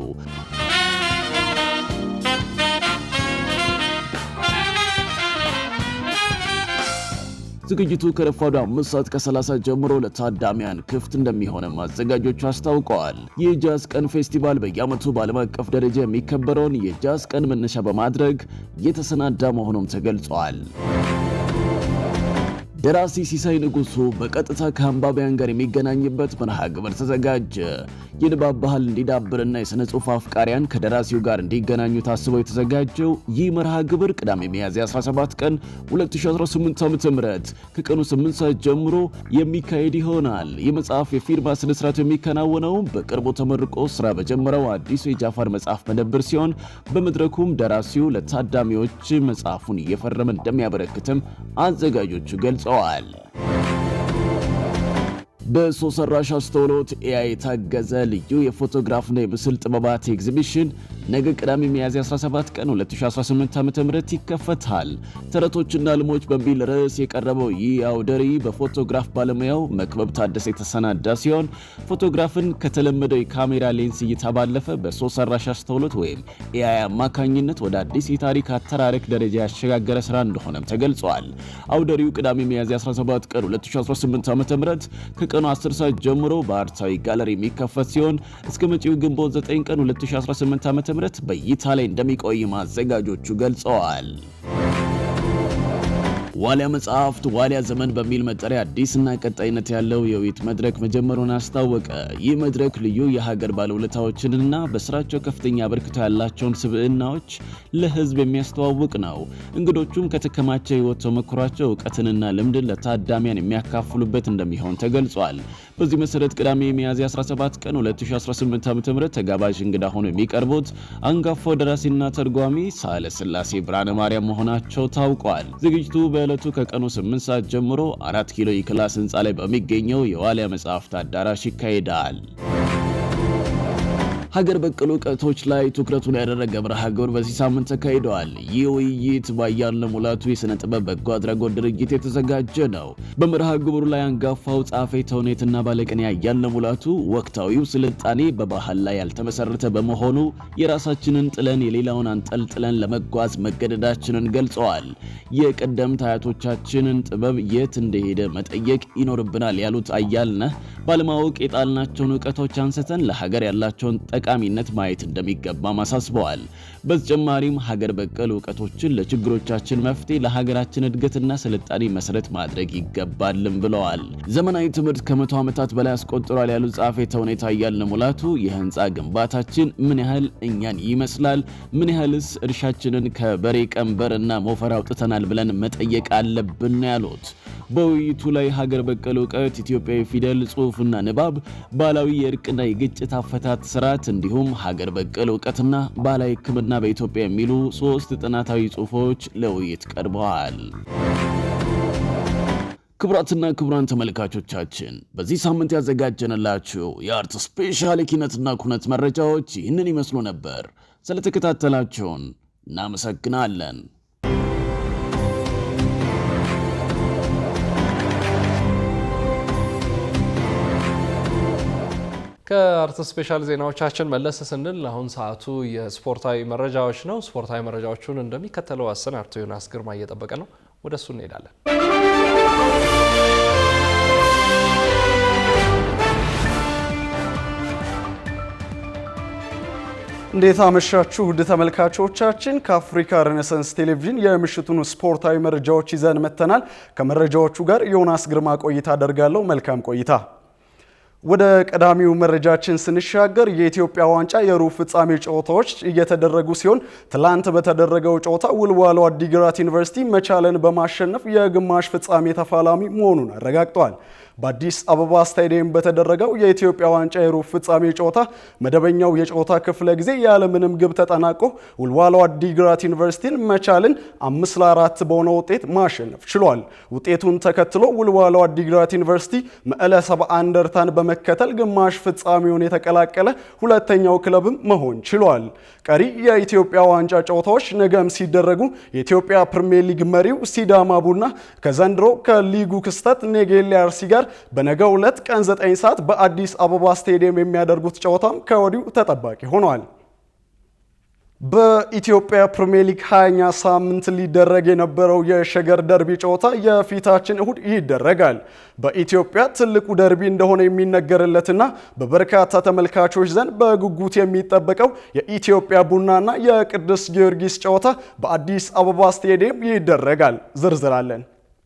ዝግጅቱ ከረፋዱ 5:30 ጀምሮ ለታዳሚያን ክፍት እንደሚሆን አዘጋጆቹ አስታውቀዋል። የጃዝ ቀን ፌስቲቫል በየዓመቱ በዓለም አቀፍ ደረጃ የሚከበረውን የጃዝ ቀን መነሻ በማድረግ የተሰናዳ መሆኑም ተገልጿል። ደራሲ ሲሳይ ንጉሱ በቀጥታ ከአንባቢያን ጋር የሚገናኝበት መርሃ ግብር ተዘጋጀ። የንባብ ባህል እንዲዳብርና የሥነ ጽሑፍ አፍቃሪያን ከደራሲው ጋር እንዲገናኙ ታስበው የተዘጋጀው ይህ መርሃ ግብር ቅዳሜ ሚያዝያ 17 ቀን 2018 ዓ.ም ከቀኑ 8 ሰዓት ጀምሮ የሚካሄድ ይሆናል። የመጽሐፍ የፊርማ ስነ ስርዓት የሚከናወነው በቅርቡ ተመርቆ ስራ በጀመረው አዲሱ የጃፋር መጽሐፍ መደብር ሲሆን በመድረኩም ደራሲው ለታዳሚዎች መጽሐፉን እየፈረመ እንደሚያበረክትም አዘጋጆቹ ገልጸዋል። በሰው ሰራሽ አስተውሎት AI የታገዘ ልዩ የፎቶግራፍና የምስል ጥበባት ኤግዚቢሽን ነገ ቅዳሜ ሚያዝያ 17 ቀን 2018 ዓ.ም ይከፈታል። ተረቶችና ህልሞች በሚል ርዕስ የቀረበው ይህ አውደ ርዕይ በፎቶግራፍ ባለሙያው መክበብ ታደሰ የተሰናዳ ሲሆን ፎቶግራፍን ከተለመደው የካሜራ ሌንስ እይታ ባለፈ በሰው ሰራሽ አስተውሎት ወይም AI አማካኝነት ወደ አዲስ የታሪክ አተራረክ ደረጃ ያሸጋገረ ስራ እንደሆነም ተገልጿል። አውደ ርዕዩ ቅዳሜ ሚያዝያ 17 ቀን 2018 ዓ.ም ከቀኑ 10 ሰዓት ጀምሮ በአርታዊ ጋለሪ የሚከፈት ሲሆን እስከ መጪው ግንቦት 9 ቀን 2018 ዓ.ም በእይታ ላይ እንደሚቆይ አዘጋጆቹ ገልጸዋል። ዋሊያ መጽሐፍት ዋሊያ ዘመን በሚል መጠሪያ አዲስና ቀጣይነት ያለው የውይይት መድረክ መጀመሩን አስታወቀ። ይህ መድረክ ልዩ የሀገር ባለውለታዎችንና በስራቸው ከፍተኛ አበርክቶ ያላቸውን ስብዕናዎች ለህዝብ የሚያስተዋውቅ ነው። እንግዶቹም ከተከማቸ ህይወት ተሞክሯቸው እውቀትንና ልምድን ለታዳሚያን የሚያካፍሉበት እንደሚሆን ተገልጿል። በዚህ መሰረት ቅዳሜ ሚያዝያ 17 ቀን 2018 ዓ.ም ተጋባዥ እንግዳ ሆነው የሚቀርቡት አንጋፋው ደራሲና ተርጓሚ ሳህለ ስላሴ ብርሃነ ማርያም መሆናቸው ታውቋል። ዝግጅቱ በዕለቱ ከቀኑ 8 ሰዓት ጀምሮ 4 ኪሎ የክላስ ህንፃ ላይ በሚገኘው የዋሊያ መጽሐፍት አዳራሽ ይካሄዳል። ሀገር በቀል እውቀቶች ላይ ትኩረቱን ያደረገ መርሃ ግብር በዚህ ሳምንት ተካሂዷል። ይህ ውይይት በአያልነህ ሙላቱ የሥነ ጥበብ በጎ አድራጎት ድርጅት የተዘጋጀ ነው። በመርሃ ግብሩ ላይ አንጋፋው ጸሐፌ ተውኔትና ባለቅኔ አያልነህ ሙላቱ ወቅታዊው ስልጣኔ በባህል ላይ ያልተመሰረተ በመሆኑ የራሳችንን ጥለን የሌላውን አንጠልጥለን ለመጓዝ መገደዳችንን ገልጸዋል። የቀደምት አያቶቻችንን ጥበብ የት እንደሄደ መጠየቅ ይኖርብናል ያሉት አያልነህ ባለማወቅ የጣልናቸውን እውቀቶች አንስተን ለሀገር ያላቸውን ጠቃሚነት ማየት እንደሚገባ አሳስበዋል። በተጨማሪም ሀገር በቀል እውቀቶችን ለችግሮቻችን መፍትሄ ለሀገራችን እድገትና ስልጣኔ መሰረት ማድረግ ይገባልም ብለዋል። ዘመናዊ ትምህርት ከ100 ዓመታት በላይ አስቆጥሯል ያሉት ጸሐፌ ተውኔት አያልነህ ሙላቱ የህንፃ ግንባታችን ምን ያህል እኛን ይመስላል፣ ምን ያህልስ እርሻችንን ከበሬ ቀንበርና ሞፈር አውጥተናል ብለን መጠየቅ አለብን ያሉት። በውይይቱ ላይ ሀገር በቀል እውቀት፣ ኢትዮጵያዊ ፊደል፣ ጽሑፍና ንባብ፣ ባህላዊ የእርቅና የግጭት አፈታት ስርዓት እንዲሁም ሀገር በቀል እውቀትና ባህላዊ ሕክምና በኢትዮጵያ የሚሉ 3 ጥናታዊ ጽሑፎች ለውይይት ቀርበዋል። ክቡራትና ክቡራን ተመልካቾቻችን በዚህ ሳምንት ያዘጋጀንላችሁ የአርት ስፔሻል የኪነትና ኩነት መረጃዎች ይህንን ይመስሉ ነበር። ስለተከታተላችሁን እናመሰግናለን። ከአርት ስፔሻል ዜናዎቻችን መለስ ስንል አሁን ሰዓቱ የስፖርታዊ መረጃዎች ነው። ስፖርታዊ መረጃዎቹን እንደሚከተለው አሰናድቶ ዮናስ ግርማ እየጠበቀ ነው። ወደሱ እንሄዳለን። እንዴት አመሻችሁ ውድ ተመልካቾቻችን። ከአፍሪካ ሬኔሳንስ ቴሌቪዥን የምሽቱን ስፖርታዊ መረጃዎች ይዘን መተናል። ከመረጃዎቹ ጋር ዮናስ ግርማ ቆይታ አደርጋለሁ። መልካም ቆይታ። ወደ ቀዳሚው መረጃችን ስንሻገር የኢትዮጵያ ዋንጫ የሩብ ፍጻሜ ጨዋታዎች እየተደረጉ ሲሆን ትላንት በተደረገው ጨዋታ ወልዋሎ አዲግራት ዩኒቨርሲቲ መቻልን በማሸነፍ የግማሽ ፍጻሜ ተፋላሚ መሆኑን አረጋግጧል። በአዲስ አበባ ስታዲየም በተደረገው የኢትዮጵያ ዋንጫ የሩብ ፍጻሜ ጨዋታ መደበኛው የጨዋታ ክፍለ ጊዜ ያለምንም ግብ ተጠናቆ ወልዋሎ አዲግራት ዩኒቨርሲቲን መቻልን 5-4 በሆነ ውጤት ማሸነፍ ችሏል። ውጤቱን ተከትሎ ወልዋሎ አዲግራት ዩኒቨርሲቲ መቀለ ሰብዓ እንደርታን በመከተል ግማሽ ፍጻሜውን የተቀላቀለ ሁለተኛው ክለብም መሆን ችሏል። ቀሪ የኢትዮጵያ ዋንጫ ጨዋታዎች ነገም ሲደረጉ የኢትዮጵያ ፕሪሚየር ሊግ መሪው ሲዳማ ቡና ከዘንድሮ ከሊጉ ክስተት ኔጌሌ አርሲ ጋር በነገው ዕለት ቀን 9 ሰዓት በአዲስ አበባ ስታዲየም የሚያደርጉት ጨዋታም ከወዲሁ ተጠባቂ ሆኗል። በኢትዮጵያ ፕሪሚየር ሊግ 20ኛ ሳምንት ሊደረግ የነበረው የሸገር ደርቢ ጨዋታ የፊታችን እሁድ ይደረጋል። በኢትዮጵያ ትልቁ ደርቢ እንደሆነ የሚነገርለትና በበርካታ ተመልካቾች ዘንድ በጉጉት የሚጠበቀው የኢትዮጵያ ቡናና የቅዱስ ጊዮርጊስ ጨዋታ በአዲስ አበባ ስታዲየም ይደረጋል። ዝርዝር አለን።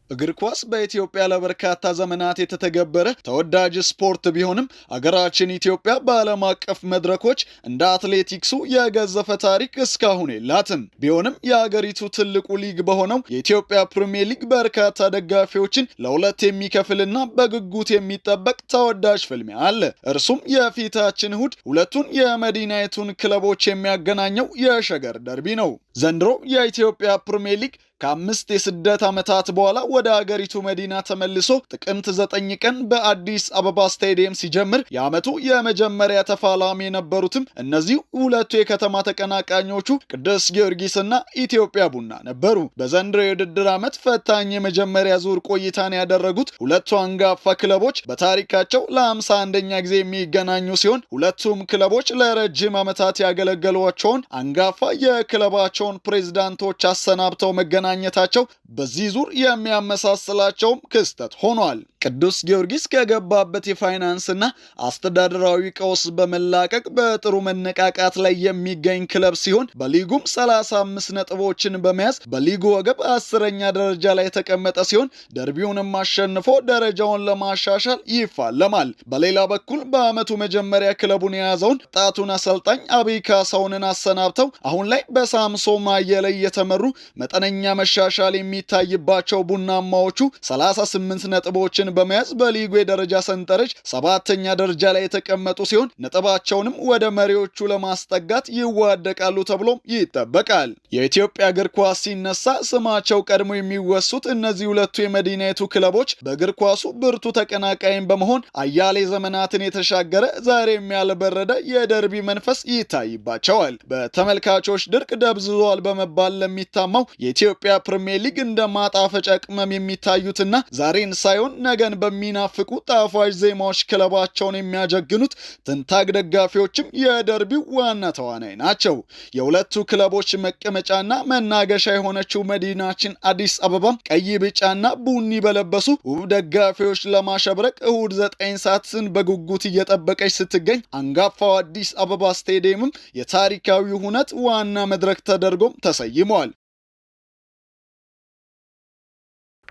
እግር ኳስ በኢትዮጵያ ለበርካታ ዘመናት የተተገበረ ተወዳጅ ስፖርት ቢሆንም አገራችን ኢትዮጵያ በዓለም አቀፍ መድረኮች እንደ አትሌቲክሱ የገዘፈ ታሪክ እስካሁን የላትም። ቢሆንም የአገሪቱ ትልቁ ሊግ በሆነው የኢትዮጵያ ፕሪሚየር ሊግ በርካታ ደጋፊዎችን ለሁለት የሚከፍልና በጉጉት የሚጠበቅ ተወዳጅ ፍልሚያ አለ። እርሱም የፊታችን እሁድ ሁለቱን የመዲናይቱን ክለቦች የሚያገናኘው የሸገር ደርቢ ነው። ዘንድሮ የኢትዮጵያ ፕሪሚየር ሊግ ከ5 የስደት ዓመታት በኋላ ወደ አገሪቱ መዲና ተመልሶ ጥቅምት 9 ቀን በአዲስ አበባ ስታዲየም ሲጀምር የዓመቱ የመጀመሪያ ተፋላሚ የነበሩትም እነዚህ ሁለቱ የከተማ ተቀናቃኞቹ ቅዱስ ጊዮርጊስና ኢትዮጵያ ቡና ነበሩ። በዘንድሮ የውድድር ዓመት ፈታኝ የመጀመሪያ ዙር ቆይታን ያደረጉት ሁለቱ አንጋፋ ክለቦች በታሪካቸው ለ51ኛ ጊዜ የሚገናኙ ሲሆን ሁለቱም ክለቦች ለረጅም ዓመታት ያገለገሏቸውን አንጋፋ የክለባቸውን ፕሬዝዳንቶች አሰናብተው መገናኘታቸው በዚህ ዙር የሚያመሳስላቸውም ክስተት ሆኗል። ቅዱስ ጊዮርጊስ ከገባበት የፋይናንስና አስተዳደራዊ ቀውስ በመላቀቅ በጥሩ መነቃቃት ላይ የሚገኝ ክለብ ሲሆን በሊጉም 35 ነጥቦችን በመያዝ በሊጉ ወገብ 10ኛ ደረጃ ላይ የተቀመጠ ሲሆን ደርቢውንም አሸንፎ ደረጃውን ለማሻሻል ይፋለማል። በሌላ በኩል በዓመቱ መጀመሪያ ክለቡን የያዘውን ጣቱን አሰልጣኝ አብይ ካሳውንን አሰናብተው አሁን ላይ በሳምሶ ማየለ የተመሩ መጠነኛ መሻሻል የሚታይባቸው ቡናማዎቹ 38 ነጥቦችን በመያዝ በሊጉ የደረጃ ሰንጠረዥ 7ኛ ደረጃ ላይ የተቀመጡ ሲሆን ነጥባቸውንም ወደ መሪዎቹ ለማስጠጋት ይዋደቃሉ ተብሎም ይጠበቃል። የኢትዮጵያ እግር ኳስ ሲነሳ ስማቸው ቀድሞ የሚወሱት እነዚህ ሁለቱ የመዲናይቱ ክለቦች በእግር ኳሱ ብርቱ ተቀናቃይን በመሆን አያሌ ዘመናትን የተሻገረ ዛሬም ያልበረደ የደርቢ መንፈስ ይታይባቸዋል። በተመልካቾች ድርቅ ደብዝዟል በመባል ለሚታማው የኢትዮጵያ ፕሪሚየር ሊግ እንደ ማጣፈጫ ቅመም የሚታዩትና ዛሬን ሳይሆን ነገን በሚናፍቁ ጣፋጭ ዜማዎች ክለባቸውን የሚያጀግኑት ትንታግ ደጋፊዎችም የደርቢው ዋና ተዋናይ ናቸው። የሁለቱ ክለቦች መቀመጫና መናገሻ የሆነችው መዲናችን አዲስ አበባ ቀይ፣ ቢጫና ቡኒ በለበሱ ውብ ደጋፊዎች ለማሸብረቅ እሁድ 9 ሰዓትን በጉጉት እየጠበቀች ስትገኝ አንጋፋው አዲስ አበባ ስታዲየምም የታሪካዊ ሁነት ዋና መድረክ ተደርጎም ተሰይሟል።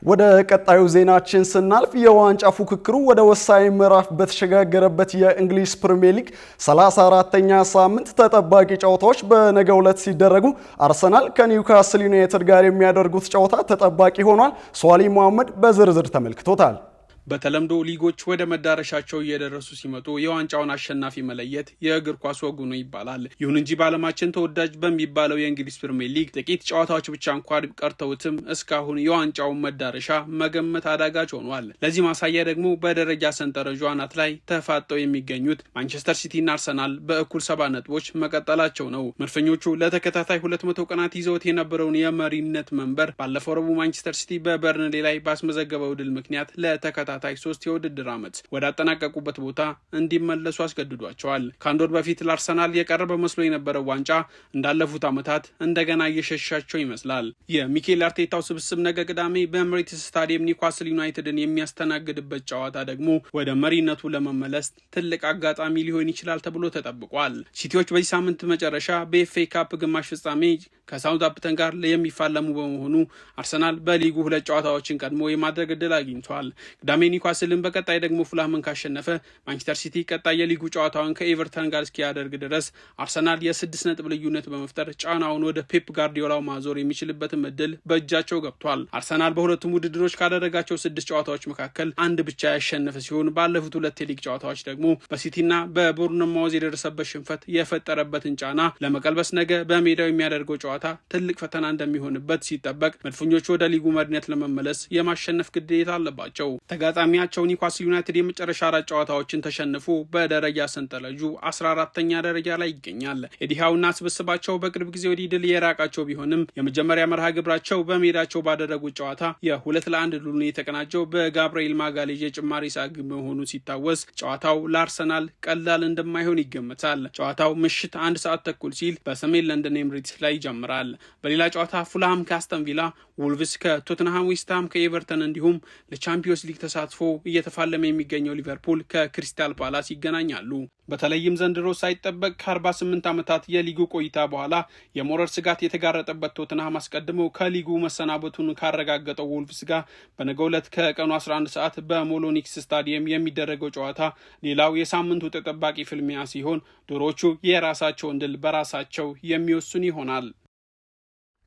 ወደ ቀጣዩ ዜናችን ስናልፍ የዋንጫ ፉክክሩ ወደ ወሳኝ ምዕራፍ በተሸጋገረበት የእንግሊዝ ፕሪሚየር ሊግ 34ኛ ሳምንት ተጠባቂ ጨዋታዎች በነገው ዕለት ሲደረጉ አርሰናል ከኒውካስል ዩናይትድ ጋር የሚያደርጉት ጨዋታ ተጠባቂ ሆኗል። ሷሊ መሐመድ በዝርዝር ተመልክቶታል። በተለምዶ ሊጎች ወደ መዳረሻቸው እየደረሱ ሲመጡ የዋንጫውን አሸናፊ መለየት የእግር ኳስ ወጉ ነው ይባላል። ይሁን እንጂ በዓለማችን ተወዳጅ በሚባለው የእንግሊዝ ፕሪሚየር ሊግ ጥቂት ጨዋታዎች ብቻ እንኳን ቀርተውትም እስካሁን የዋንጫውን መዳረሻ መገመት አዳጋች ሆኗል። ለዚህ ማሳያ ደግሞ በደረጃ ሰንጠረዡ አናት ላይ ተፋጠው የሚገኙት ማንቸስተር ሲቲና አርሰናል በእኩል 70 ነጥቦች መቀጠላቸው ነው። መድፈኞቹ ለተከታታይ 200 ቀናት ይዘውት የነበረውን የመሪነት መንበር ባለፈው ረቡዕ ማንቸስተር ሲቲ በበርንሌ ላይ ባስመዘገበው ድል ምክንያት ለተከታታይ ተከታታይ 3 የውድድር ዓመት ወደ አጠናቀቁበት ቦታ እንዲመለሱ አስገድዷቸዋል። ከአንድ ወር በፊት ለአርሰናል የቀረበ መስሎ የነበረው ዋንጫ እንዳለፉት ዓመታት እንደገና እየሸሻቸው ይመስላል። የሚኬል አርቴታው ስብስብ ነገ ቅዳሜ በኤምሬትስ ስታዲየም ኒውካስል ዩናይትድን የሚያስተናግድበት ጨዋታ ደግሞ ወደ መሪነቱ ለመመለስ ትልቅ አጋጣሚ ሊሆን ይችላል ተብሎ ተጠብቋል። ሲቲዎች በዚህ ሳምንት መጨረሻ በኤፍኤ ካፕ ግማሽ ፍጻሜ ከሳውዝሃምፕተን ጋር የሚፋለሙ በመሆኑ አርሰናል በሊጉ 2 ጨዋታዎችን ቀድሞ የማድረግ እድል አግኝቷል። ቅዳሜ ኒውካስልን በቀጣይ ደግሞ ፉልሃምን ካሸነፈ ማንቸስተር ሲቲ ቀጣይ የሊጉ ጨዋታውን ከኤቨርተን ጋር እስኪያደርግ ድረስ አርሰናል የ6 ነጥብ ልዩነት በመፍጠር ጫናውን ወደ ፔፕ ጋርዲዮላው ማዞር የሚችልበትም እድል በእጃቸው ገብቷል። አርሰናል በሁለቱም ውድድሮች ካደረጋቸው 6 ጨዋታዎች መካከል አንድ ብቻ ያሸነፈ ሲሆን ባለፉት 2 የሊግ ጨዋታዎች ደግሞ በሲቲና በቦርንማውዝ የደረሰበት ሽንፈት የፈጠረበትን ጫና ለመቀልበስ ነገ በሜዳው የሚያደርገው ጨዋታ ትልቅ ፈተና እንደሚሆንበት ሲጠበቅ መድፈኞቹ ወደ ሊጉ መሪነት ለመመለስ የማሸነፍ ግዴታ አለባቸው። ተጋጣሚያቸው ኒውካስል ዩናይትድ የመጨረሻ 4 ጨዋታዎችን ተሸንፎ በደረጃ ሰንጠረዡ 14ኛ ደረጃ ላይ ይገኛል። ኤዲሃውና ስብስባቸው በቅርብ ጊዜ ወዲህ ድል የራቃቸው ቢሆንም የመጀመሪያ መርሃ ግብራቸው በሜዳቸው ባደረጉት ጨዋታ የ2-1 ድሉን የተቀናጀው በጋብርኤል ማጋሌዥ የጭማሪ ሰዓት መሆኑ ሲታወስ ጨዋታው ለአርሰናል ቀላል እንደማይሆን ይገመታል። ጨዋታው ምሽት 1 ሰዓት ተኩል ሲል በሰሜን ለንደን ኤምሬትስ ላይ ይጀምራል። በሌላ ጨዋታ ፉልሃም ከአስተን ቪላ፣ ወልቭስ ከቶትንሃም፣ ዌስትሃም ከኤቨርተን እንዲሁም ለቻምፒዮንስ ሊግ ተሳትፎ እየተፋለመ የሚገኘው ሊቨርፑል ከክሪስታል ፓላስ ይገናኛሉ። በተለይም ዘንድሮ ሳይጠበቅ ከ48 ዓመታት የሊጉ ቆይታ በኋላ የሞረር ስጋት የተጋረጠበት ቶትንሃም አስቀድሞ ከሊጉ መሰናበቱን ካረጋገጠው ወልቭስ ጋር በነገው ዕለት ከቀኑ 11 ሰዓት በሞሎኒክስ ስታዲየም የሚደረገው ጨዋታ ሌላው የሳምንቱ ተጠባቂ ፍልሚያ ሲሆን ዶሮቹ የራሳቸውን ድል በራሳቸው የሚወስኑ ይሆናል።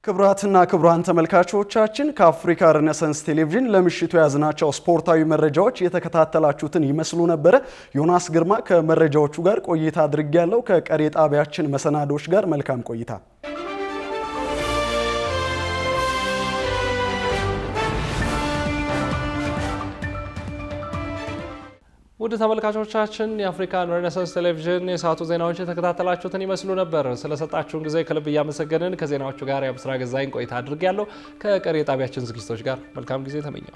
ክቡራትና ክቡራን ተመልካቾቻችን ከአፍሪካ ሬኔሳንስ ቴሌቪዥን ለምሽቱ የያዝናቸው ስፖርታዊ መረጃዎች የተከታተላችሁትን ይመስሉ ነበረ። ዮናስ ግርማ ከመረጃዎቹ ጋር ቆይታ አድርጌያለሁ። ከቀሪ ጣቢያችን መሰናዶች ጋር መልካም ቆይታ። ውድ ተመልካቾቻችን የአፍሪካን ሬኔሳንስ ቴሌቪዥን የሰዓቱ ዜናዎች የተከታተላችሁትን ይመስሉ ነበር። ስለሰጣችሁን ጊዜ ከልብ እያመሰገንን ከዜናዎቹ ጋር የአብስራ ገዛኝ ቆይታ አድርጌያለሁ። ከቀሪ የጣቢያችን ዝግጅቶች ጋር መልካም ጊዜ ተመኘው።